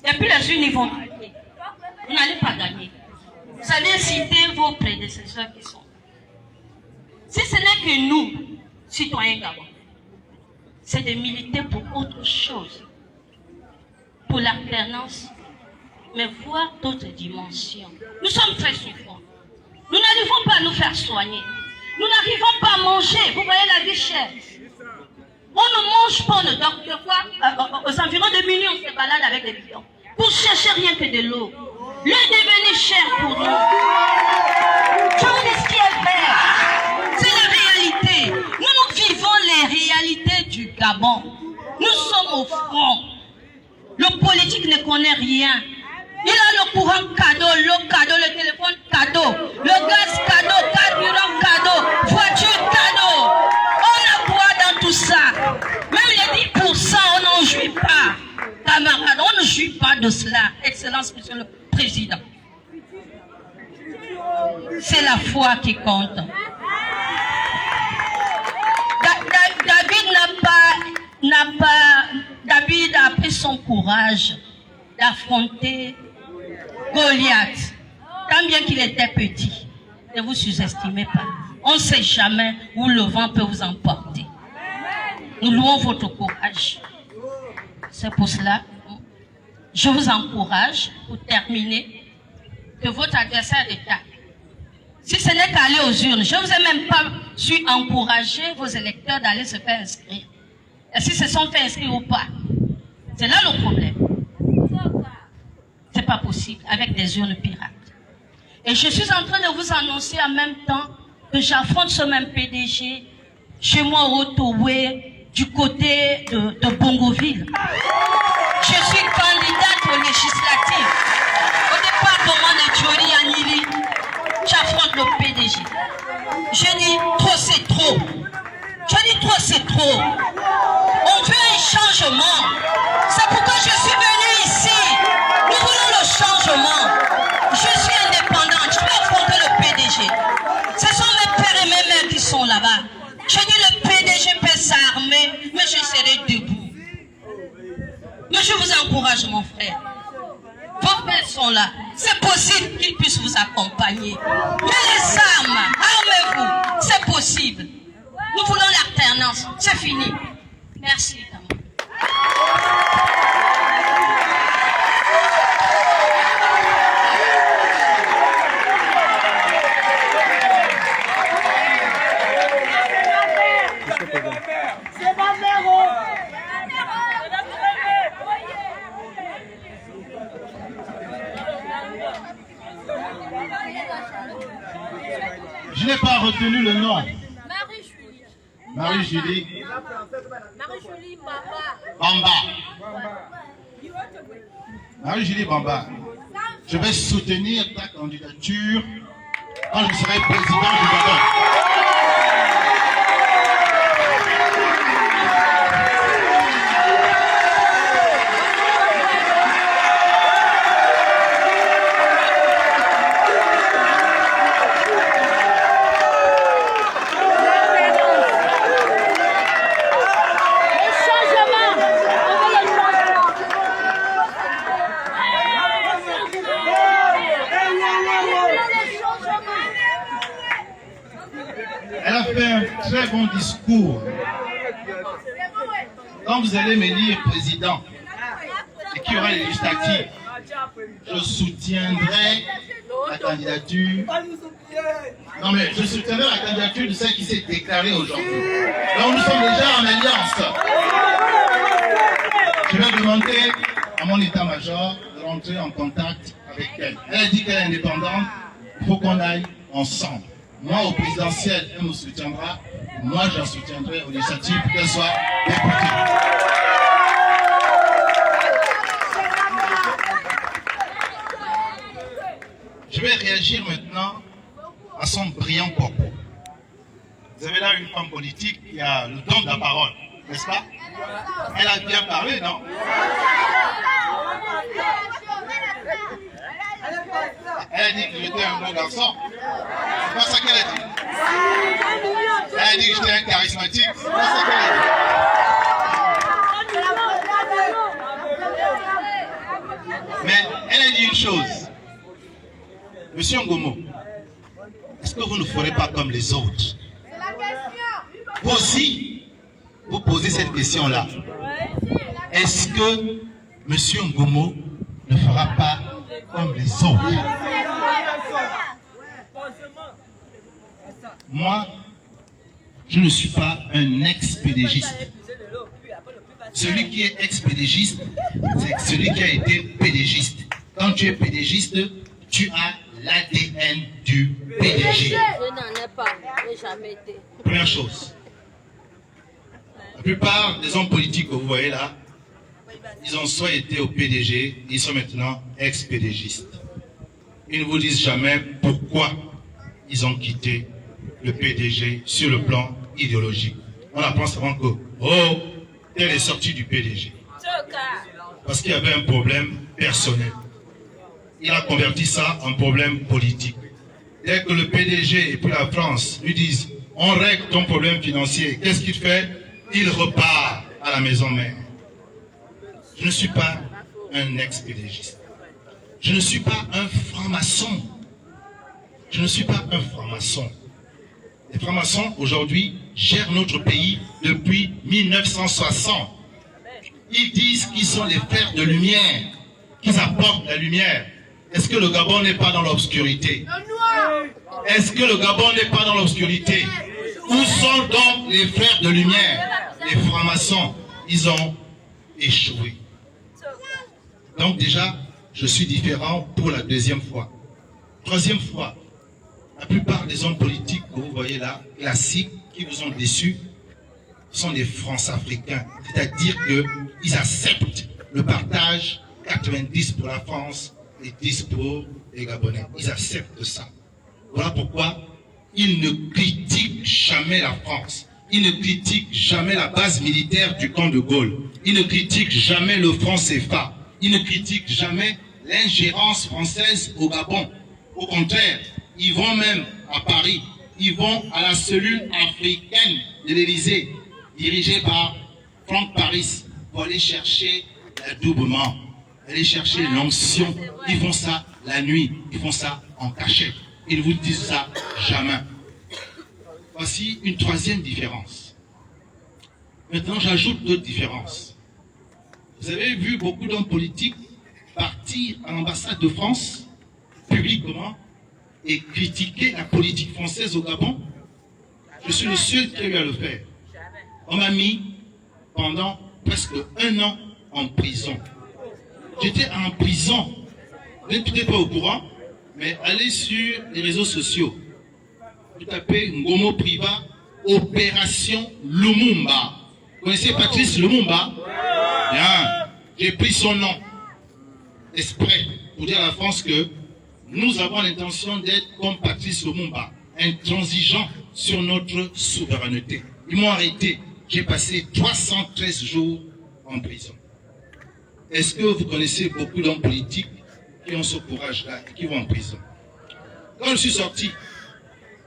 G: Depuis les unes, ils vont gagner. Vous n'allez pas gagner. Vous allez citer vos prédécesseurs qui sont. Si ce n'est que nous, citoyens gabonais, c'est de militer pour autre chose. Pour l'alternance, mais voir d'autres dimensions. Nous sommes très souffrants. Nous n'arrivons pas à nous faire soigner. Nous n'arrivons pas à manger. Vous voyez la vie chère. On ne mange pas, donc de quoi aux environs de minuit, on se balade avec des bidons. Pour chercher rien que de l'eau. L'eau est devenue chère pour nous. Je vous dis ce qui est vrai. C'est la réalité. Nous vivons les réalités du Gabon. Nous sommes au front. Le politique ne connaît rien. Il a le courant cadeau, l'eau cadeau, le téléphone cadeau, le gaz cadeau, carburant cadeau, voiture cadeau. On a quoi dans tout ça? Même les 10%, on n'en jouit pas. Camarades, on ne jouit pas de cela. Excellence, Monsieur le Président. C'est la foi qui compte. David a pris son courage d'affronter Goliath. Tant bien qu'il était petit, ne vous sous-estimez pas. On ne sait jamais où le vent peut vous emporter. Nous louons votre courage. C'est pour cela, je vous encourage, pour terminer, que votre adversaire est là. Si ce n'est qu'aller aux urnes, je ne vous ai même pas su encourager vos électeurs d'aller se faire inscrire. Et si se sont fait inscrire ou pas, c'est là le problème. C'est pas possible avec des urnes pirates. Et je suis en train de vous annoncer en même temps que j'affronte ce même PDG chez moi au Towé, du côté de Bongoville. Je suis candidate aux législatives. Au département de Djori Anili, j'affronte le PDG. Je dis trop c'est trop. Je dis trop c'est trop. On veut un changement. C'est pourquoi je suis venu ici. Nous voulons le changement. Je suis indépendante. Je vais affronter le PDG. Ce sont mes pères et mes mères qui sont là-bas. Je dis le PDG peut s'armer, mais je serai debout. Mais je vous encourage, mon frère. Vos pères sont là. C'est possible qu'ils puissent vous accompagner. Mais les armes, armez-vous. C'est possible. Nous voulons l'alternance. C'est fini. Merci.
E: Je n'ai pas retenu le nom.
H: Marie-Julie.
E: Marie-Julie.
H: Marie-Julie Bamba.
E: Bamba. Marie-Julie Bamba. Je vais soutenir ta candidature quand je serai président du Gabon. fait un très bon discours. Quand vous allez m'élire président et qu'il y aura les législatives, je soutiendrai la candidature. Non mais je soutiendrai la candidature de celle qui s'est déclarée aujourd'hui. Donc nous sommes déjà en alliance. Je vais demander à mon état-major de rentrer en contact avec elle. Elle a dit qu'elle est indépendante, il faut qu'on aille ensemble. Moi au présidentiel, elle me soutiendra. Moi j'en soutiendrai aux législatives pour qu'elle soit députée. Je vais réagir maintenant à son brillant propos. Vous avez là une femme politique qui a le don de la parole, n'est-ce pas? Elle a bien parlé, non? Elle a dit que j'étais un bon garçon. C'est pas ça qu'elle a dit. Elle a dit que j'étais un charismatique. C'est pas ça qu'elle a dit. Mais elle a dit une chose. Monsieur Ngomo, est-ce que vous ne ferez pas comme les autres? Vous aussi, vous posez cette question-là. Est-ce que Monsieur Ngomo ne fera pas comme les autres? Moi, je ne suis pas un ex-pédégiste. Celui qui est ex-pédégiste, c'est celui qui a été pédégiste. Quand tu es pédégiste, tu as l'ADN du PDG.
H: Je n'en ai pas, je n'ai jamais été.
E: Première chose. La plupart des hommes politiques que vous voyez là, ils ont soit été au PDG, ils sont maintenant ex-pédégistes. Ils ne vous disent jamais pourquoi ils ont quitté le PDG sur le plan idéologique. On apprend souvent que, oh, tel est sorti du PDG. Parce qu'il y avait un problème personnel. Il a converti ça en problème politique. Dès que le PDG et puis la France lui disent « on règle ton problème financier », qu'est-ce qu'il fait? Il repart à la maison mère. Je ne suis pas un ex-pédégiste. Je ne suis pas un franc-maçon. Je ne suis pas un franc-maçon. Les francs-maçons, aujourd'hui, gèrent notre pays depuis 1960. Ils disent qu'ils sont les frères de lumière, qu'ils apportent la lumière. Est-ce que le Gabon n'est pas dans l'obscurité? Est-ce que le Gabon n'est pas dans l'obscurité? Où sont donc les frères de lumière? Les francs-maçons, ils ont échoué. Donc déjà, je suis différent pour la deuxième fois. Troisième fois, la plupart des hommes politiques que vous voyez là, classiques, qui vous ont déçus, sont des France-Africains. C'est-à-dire qu'ils acceptent le partage, 90 pour la France, et 10 pour les Gabonais. Ils acceptent ça. Voilà pourquoi ils ne critiquent jamais la France. Ils ne critiquent jamais la base militaire du camp de Gaulle. Ils ne critiquent jamais le franc CFA. Ils ne critiquent jamais l'ingérence française au Gabon. Au contraire, ils vont même à Paris. Ils vont à la cellule africaine de l'Élysée, dirigée par Franck Paris, pour aller chercher l'adoubement, aller chercher l'onction. Ils font ça la nuit, ils font ça en cachette. Ils ne vous disent ça jamais. Voici une troisième différence. Maintenant, j'ajoute d'autres différences. Vous avez vu beaucoup d'hommes politiques partir à l'ambassade de France, publiquement, et critiquer la politique française au Gabon. Je suis le seul qui a eu à le faire. On m'a mis pendant presque 1 an en prison. J'étais en prison. Vous n'êtes peut-être pas au courant, mais allez sur les réseaux sociaux. Vous tapez Ngomo Priva, Opération Lumumba. Vous connaissez Patrice Lumumba? Bien. J'ai pris son nom exprès pour dire à la France que nous avons l'intention d'être comme Patrice Lumumba, intransigeant sur notre souveraineté. Ils m'ont arrêté. J'ai passé 313 jours en prison. Est-ce que vous connaissez beaucoup d'hommes politiques qui ont ce courage-là et qui vont en prison? Quand je suis sorti,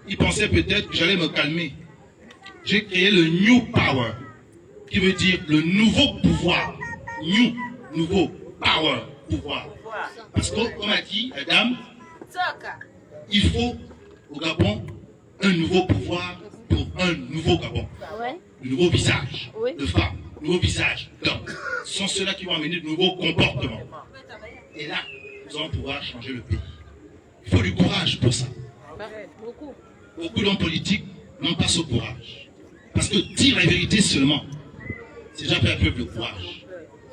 E: ils pensaient peut-être que j'allais me calmer. J'ai créé le New Power, qui veut dire le nouveau pouvoir. New, nouveau, power, pouvoir. Parce que, comme a dit la dame, il faut au Gabon un nouveau pouvoir pour un nouveau Gabon,
H: Ouais.
E: de nouveaux visages
H: Oui.
E: de femmes, de nouveaux visages d'hommes. Ce sont ceux-là qui vont amener de nouveaux comportements. Et là, nous allons pouvoir changer le pays. Il faut du courage pour ça.
H: Beaucoup.
E: Beaucoup d'hommes politiques n'ont pas ce courage. Parce que dire la vérité seulement, c'est déjà faire preuve de courage.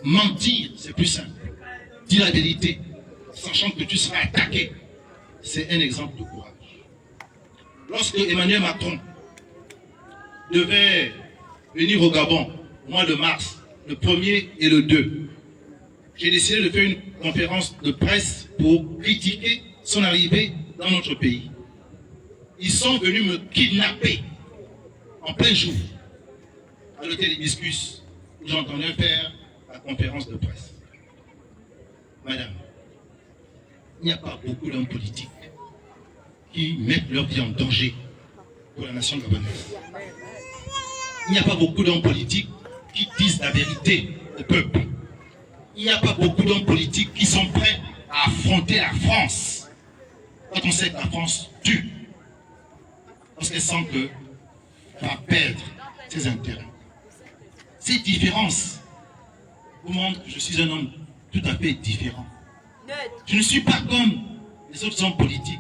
E: Mentir, c'est plus simple. Dire la vérité, sachant que tu seras attaqué, c'est un exemple de courage. Lorsque Emmanuel Macron devait venir au Gabon au mois de mars, le 1er et le 2, j'ai décidé de faire une conférence de presse pour critiquer son arrivée dans notre pays. Ils sont venus me kidnapper en plein jour à l'hôtel Hibiscus où j'entendais faire la conférence de presse. Madame, il n'y a pas beaucoup d'hommes politiques qui mettent leur vie en danger pour la nation gabonaise. Il n'y a pas beaucoup d'hommes politiques qui disent la vérité au peuple. Il n'y a pas beaucoup d'hommes politiques qui sont prêts à affronter la France quand on sait que la France tue. Parce qu'elle sent qu'elle va perdre ses intérêts. Ces différences vous montrent que je suis un homme tout à fait différent. Je ne suis pas comme les autres hommes politiques.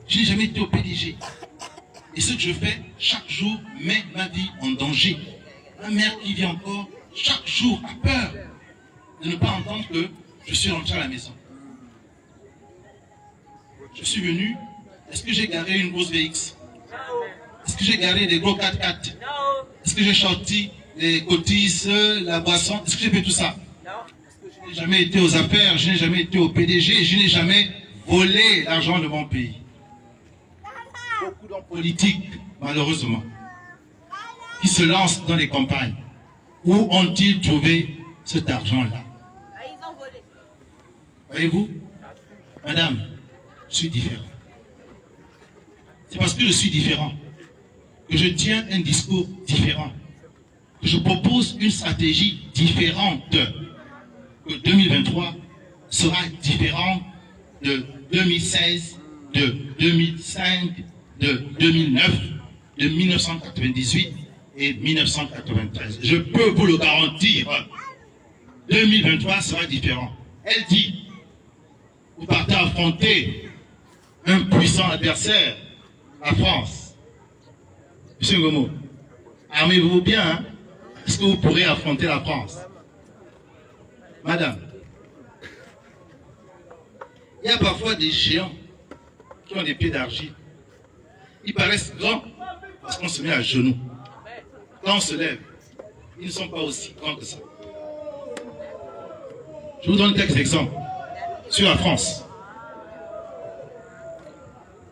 E: Je n'ai jamais été au PDG. Et ce que je fais, chaque jour, met ma vie en danger. Ma mère qui vit encore, chaque jour, a peur de ne pas entendre que je suis rentré à la maison. Je suis venu, est-ce que j'ai garé une grosse VX? Est-ce que j'ai garé des gros 4x4? Est-ce que j'ai sorti les cotises, la boisson? Est-ce que j'ai fait tout ça? Je n'ai jamais été aux affaires, je n'ai jamais été au PDG, je n'ai jamais volé l'argent de mon pays. Beaucoup d'hommes politiques, malheureusement, qui se lancent dans les campagnes. Où ont-ils trouvé cet argent-là?
H: Ils ont volé.
E: Voyez-vous, madame, je suis différent. C'est parce que je suis différent que je tiens un discours différent, que je propose une stratégie différente, que 2023 sera différent de 2016, de 2005, de 2009, de 1998 et 1993. Je peux vous le garantir, 2023 sera différent. Elle dit, vous partez affronter un puissant adversaire, la France. Monsieur Ngomo, armez-vous bien, hein? Est-ce que vous pourrez affronter la France? Madame, il y a parfois des géants qui ont des pieds d'argile. Ils paraissent grands parce qu'on se met à genoux. Quand on se lève, ils ne sont pas aussi grands que ça. Je vous donne quelques exemples sur la France.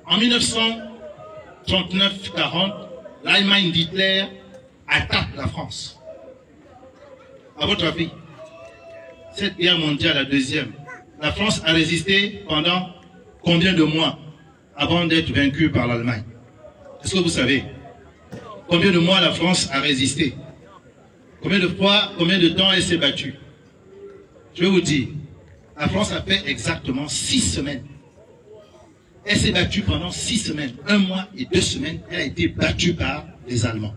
E: En 1939-40, l'Allemagne d'Hitler attaque la France. À votre avis, cette guerre mondiale, la deuxième, la France a résisté pendant combien de mois avant d'être vaincue par l'Allemagne? Est-ce que vous savez combien de mois la France a résisté? Combien de fois, combien de temps elle s'est battue? Je vais vous dire, la France a fait exactement 6 semaines. Elle s'est battue pendant 6 semaines, 1 mois et 2 semaines, elle a été battue par les Allemands.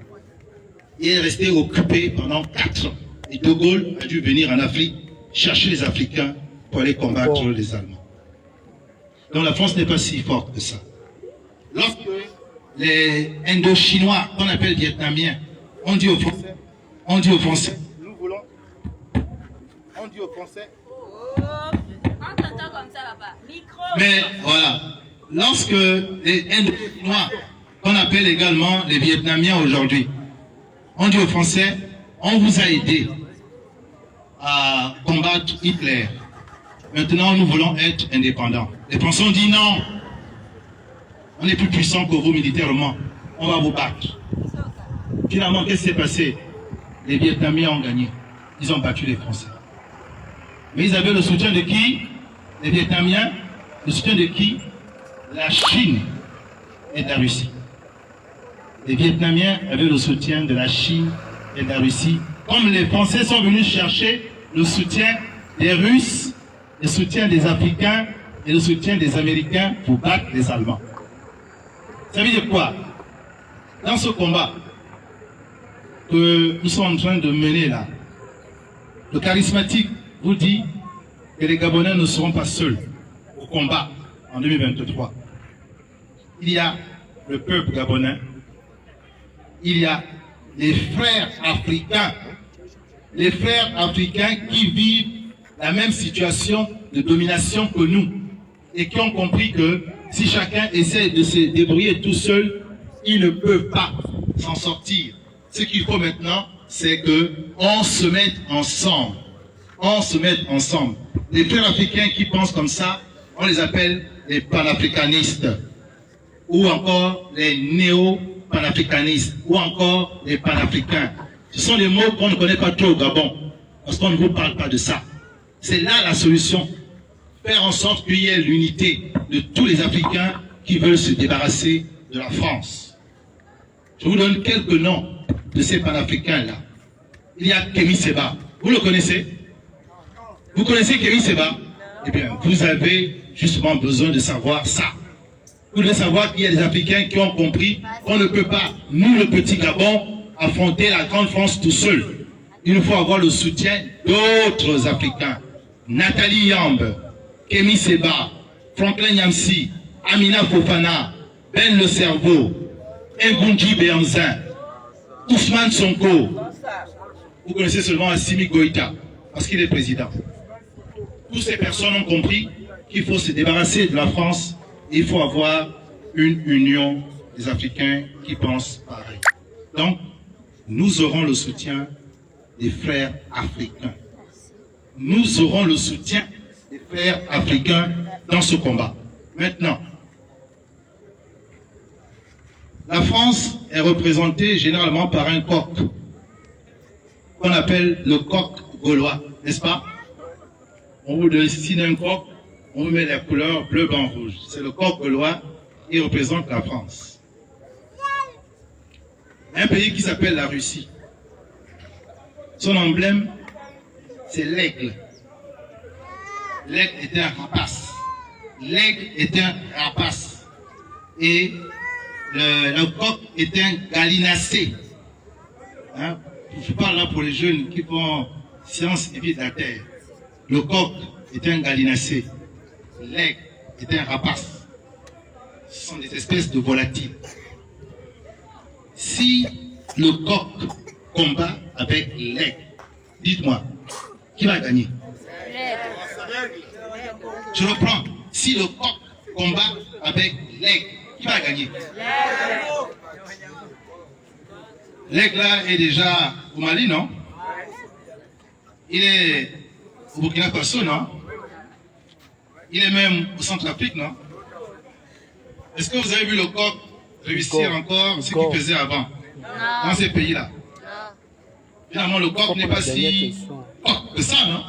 E: Et elle est restée occupée pendant 4 ans. Et De Gaulle a dû venir en Afrique chercher les Africains pour aller combattre les Allemands. Donc la France n'est pas si forte que ça. Lorsque les Indo-Chinois, qu'on appelle Vietnamiens, on dit aux Français, nous voulons, on dit aux Français,
H: On t'entend comme ça là-bas. Micro.
E: mais voilà, lorsque les Indo-Chinois, qu'on appelle également les Vietnamiens aujourd'hui, on dit aux Français, on vous a aidé à combattre Hitler. Maintenant, nous voulons être indépendants. Les Français ont dit non. On est plus puissant que vous militairement. On va vous battre. Finalement, qu'est-ce qui s'est passé? Les Vietnamiens ont gagné. Ils ont battu les Français. Mais ils avaient le soutien de qui? Les Vietnamiens. Le soutien de qui? La Chine et de la Russie. Les Vietnamiens avaient le soutien de la Chine et de la Russie. Comme les Français sont venus chercher le soutien des Russes, le soutien des Africains et le soutien des Américains pour battre les Allemands. Ça veut dire quoi? dans ce combat que nous sommes en train de mener là, le charismatique vous dit que les Gabonais ne seront pas seuls au combat en 2023. Il y a le peuple gabonais, il y a les frères africains qui vivent la même situation de domination que nous et qui ont compris que si chacun essaie de se débrouiller tout seul, ils ne peuvent pas s'en sortir. Ce qu'il faut maintenant, c'est que on se mette ensemble. On se mette ensemble. Les frères africains qui pensent comme ça, on les appelle les panafricanistes, ou encore les néo-panafricanistes, ou encore les panafricains. Ce sont des mots qu'on ne connaît pas trop au Gabon, parce qu'on ne vous parle pas de ça. C'est là la solution. Faire en sorte qu'il y ait l'unité de tous les Africains qui veulent se débarrasser de la France. Je vous donne quelques noms de ces panafricains-là. Il y a Kémy Séba. Vous le connaissez? Vous connaissez Kémy Séba? Eh bien, vous avez justement besoin de savoir ça. Vous devez savoir qu'il y a des Africains qui ont compris qu'on ne peut pas, nous le petit Gabon, affronter la grande France tout seul. Il nous faut avoir le soutien d'autres Africains. Nathalie Yambe, Kémy Séba, Franklin Nyamsi, Amina Fofana, Ben Le Cerveau, Ngunji Béanzin, Ousmane Sonko. Vous connaissez seulement Assimi Goïta, parce qu'il est président. Toutes ces personnes ont compris qu'il faut se débarrasser de la France et il faut avoir une union des Africains qui pensent pareil. Donc, nous aurons le soutien des frères africains. Nous aurons le soutien des frères africains dans ce combat. Maintenant, la France est représentée généralement par un coq qu'on appelle le coq gaulois, n'est-ce pas? On vous dessine un coq, on vous met la couleur bleu, blanc, rouge. C'est le coq gaulois qui représente la France. Un pays qui s'appelle la Russie. Son emblème, c'est l'aigle. L'aigle est un rapace. L'aigle est un rapace. Et le coq est un gallinacé. Hein? Je parle là pour les jeunes qui font science et vie de la terre. Le coq est un gallinacé. L'aigle est un rapace. Ce sont des espèces de volatiles. Si le coq combat avec l'aigle, dites-moi, qui va gagner? Je reprends. Si le coq combat avec l'aigle, qui va gagner? L'aigle là est déjà au Mali, non? Il est au Burkina Faso, non? Il est même au Centrafrique, non? Est-ce que vous avez vu le coq réussir encore ce qu'il faisait avant? Dans ces pays-là? Finalement, le coq n'est pas si coq que ça, non?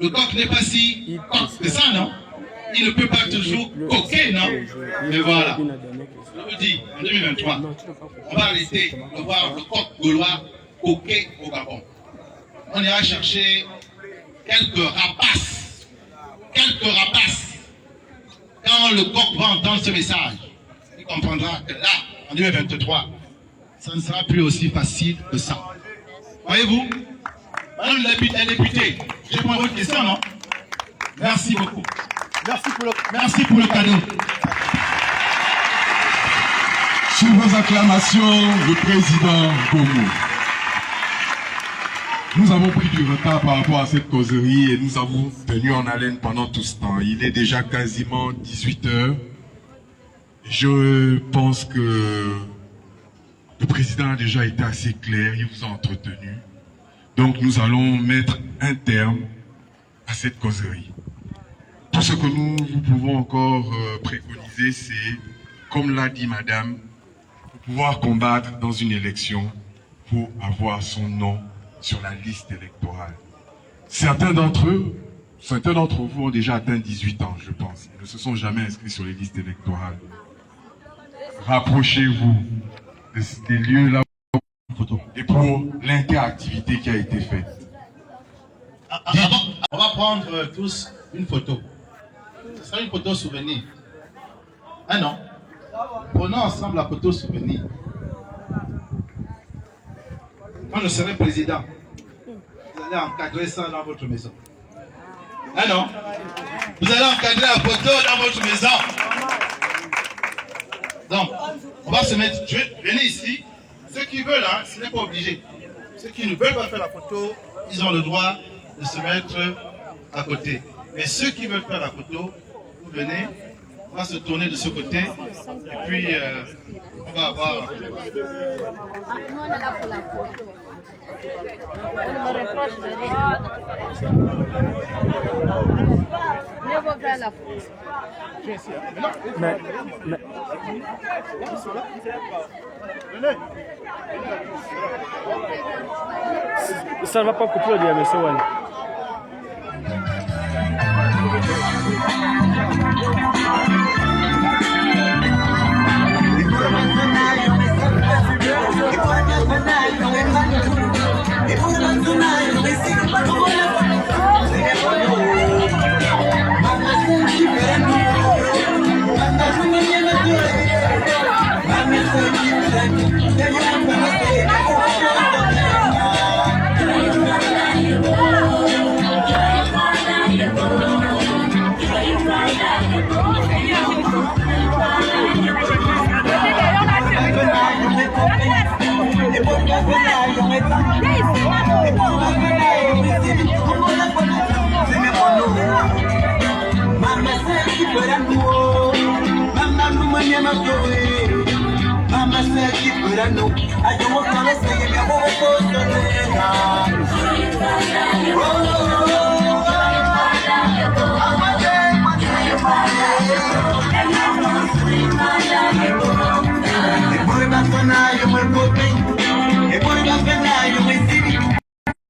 E: Le coq n'est pas si coq que ça, non? Il ne peut pas toujours coquer, non? Mais voilà. Je vous dis, en 2023, on va arrêter de voir le coq gaulois coquer au Gabon. On ira chercher quelques rapaces. Quelques rapaces. Quand le coq va entendre ce message, il comprendra que là, en 2023, ça ne sera plus aussi facile que ça. Voyez-vous? Madame la députée, je prends votre question, non? Merci beaucoup. Merci pour le cadeau.
C: Sous vos acclamations, le président Gomo. Nous avons pris du retard par rapport à cette causerie et nous avons tenu en haleine pendant tout ce temps. Il est déjà quasiment 18 h. Je pense que le président a déjà été assez clair, il vous a entretenu. Donc nous allons mettre un terme à cette causerie. Tout ce que nous pouvons encore préconiser, c'est, comme l'a dit madame, pour pouvoir combattre dans une élection, pour avoir son nom sur la liste électorale. Certains d'entre vous ont déjà atteint 18 ans, je pense. Ils ne se sont jamais inscrits sur les listes électorales. Rapprochez-vous des lieux là et pour l'interactivité qui a été faite.
E: On va prendre tous une photo. Ce sera une photo souvenir. Ah non. Prenons ensemble la photo souvenir. quand je serai président, vous allez encadrer ça dans votre maison. Ah non? Vous allez encadrer la photo dans votre maison. Donc, on va se mettre, venez ici. Ceux qui veulent, hein, ce n'est pas obligé. Ceux qui ne veulent pas faire la photo, ils ont le droit de se mettre à côté. Mais ceux qui veulent faire la photo, vous venez, on va se tourner de ce côté, et puis on va avoir...
I: Ça ne va pas couper le diamètre, ouais.
B: Yo me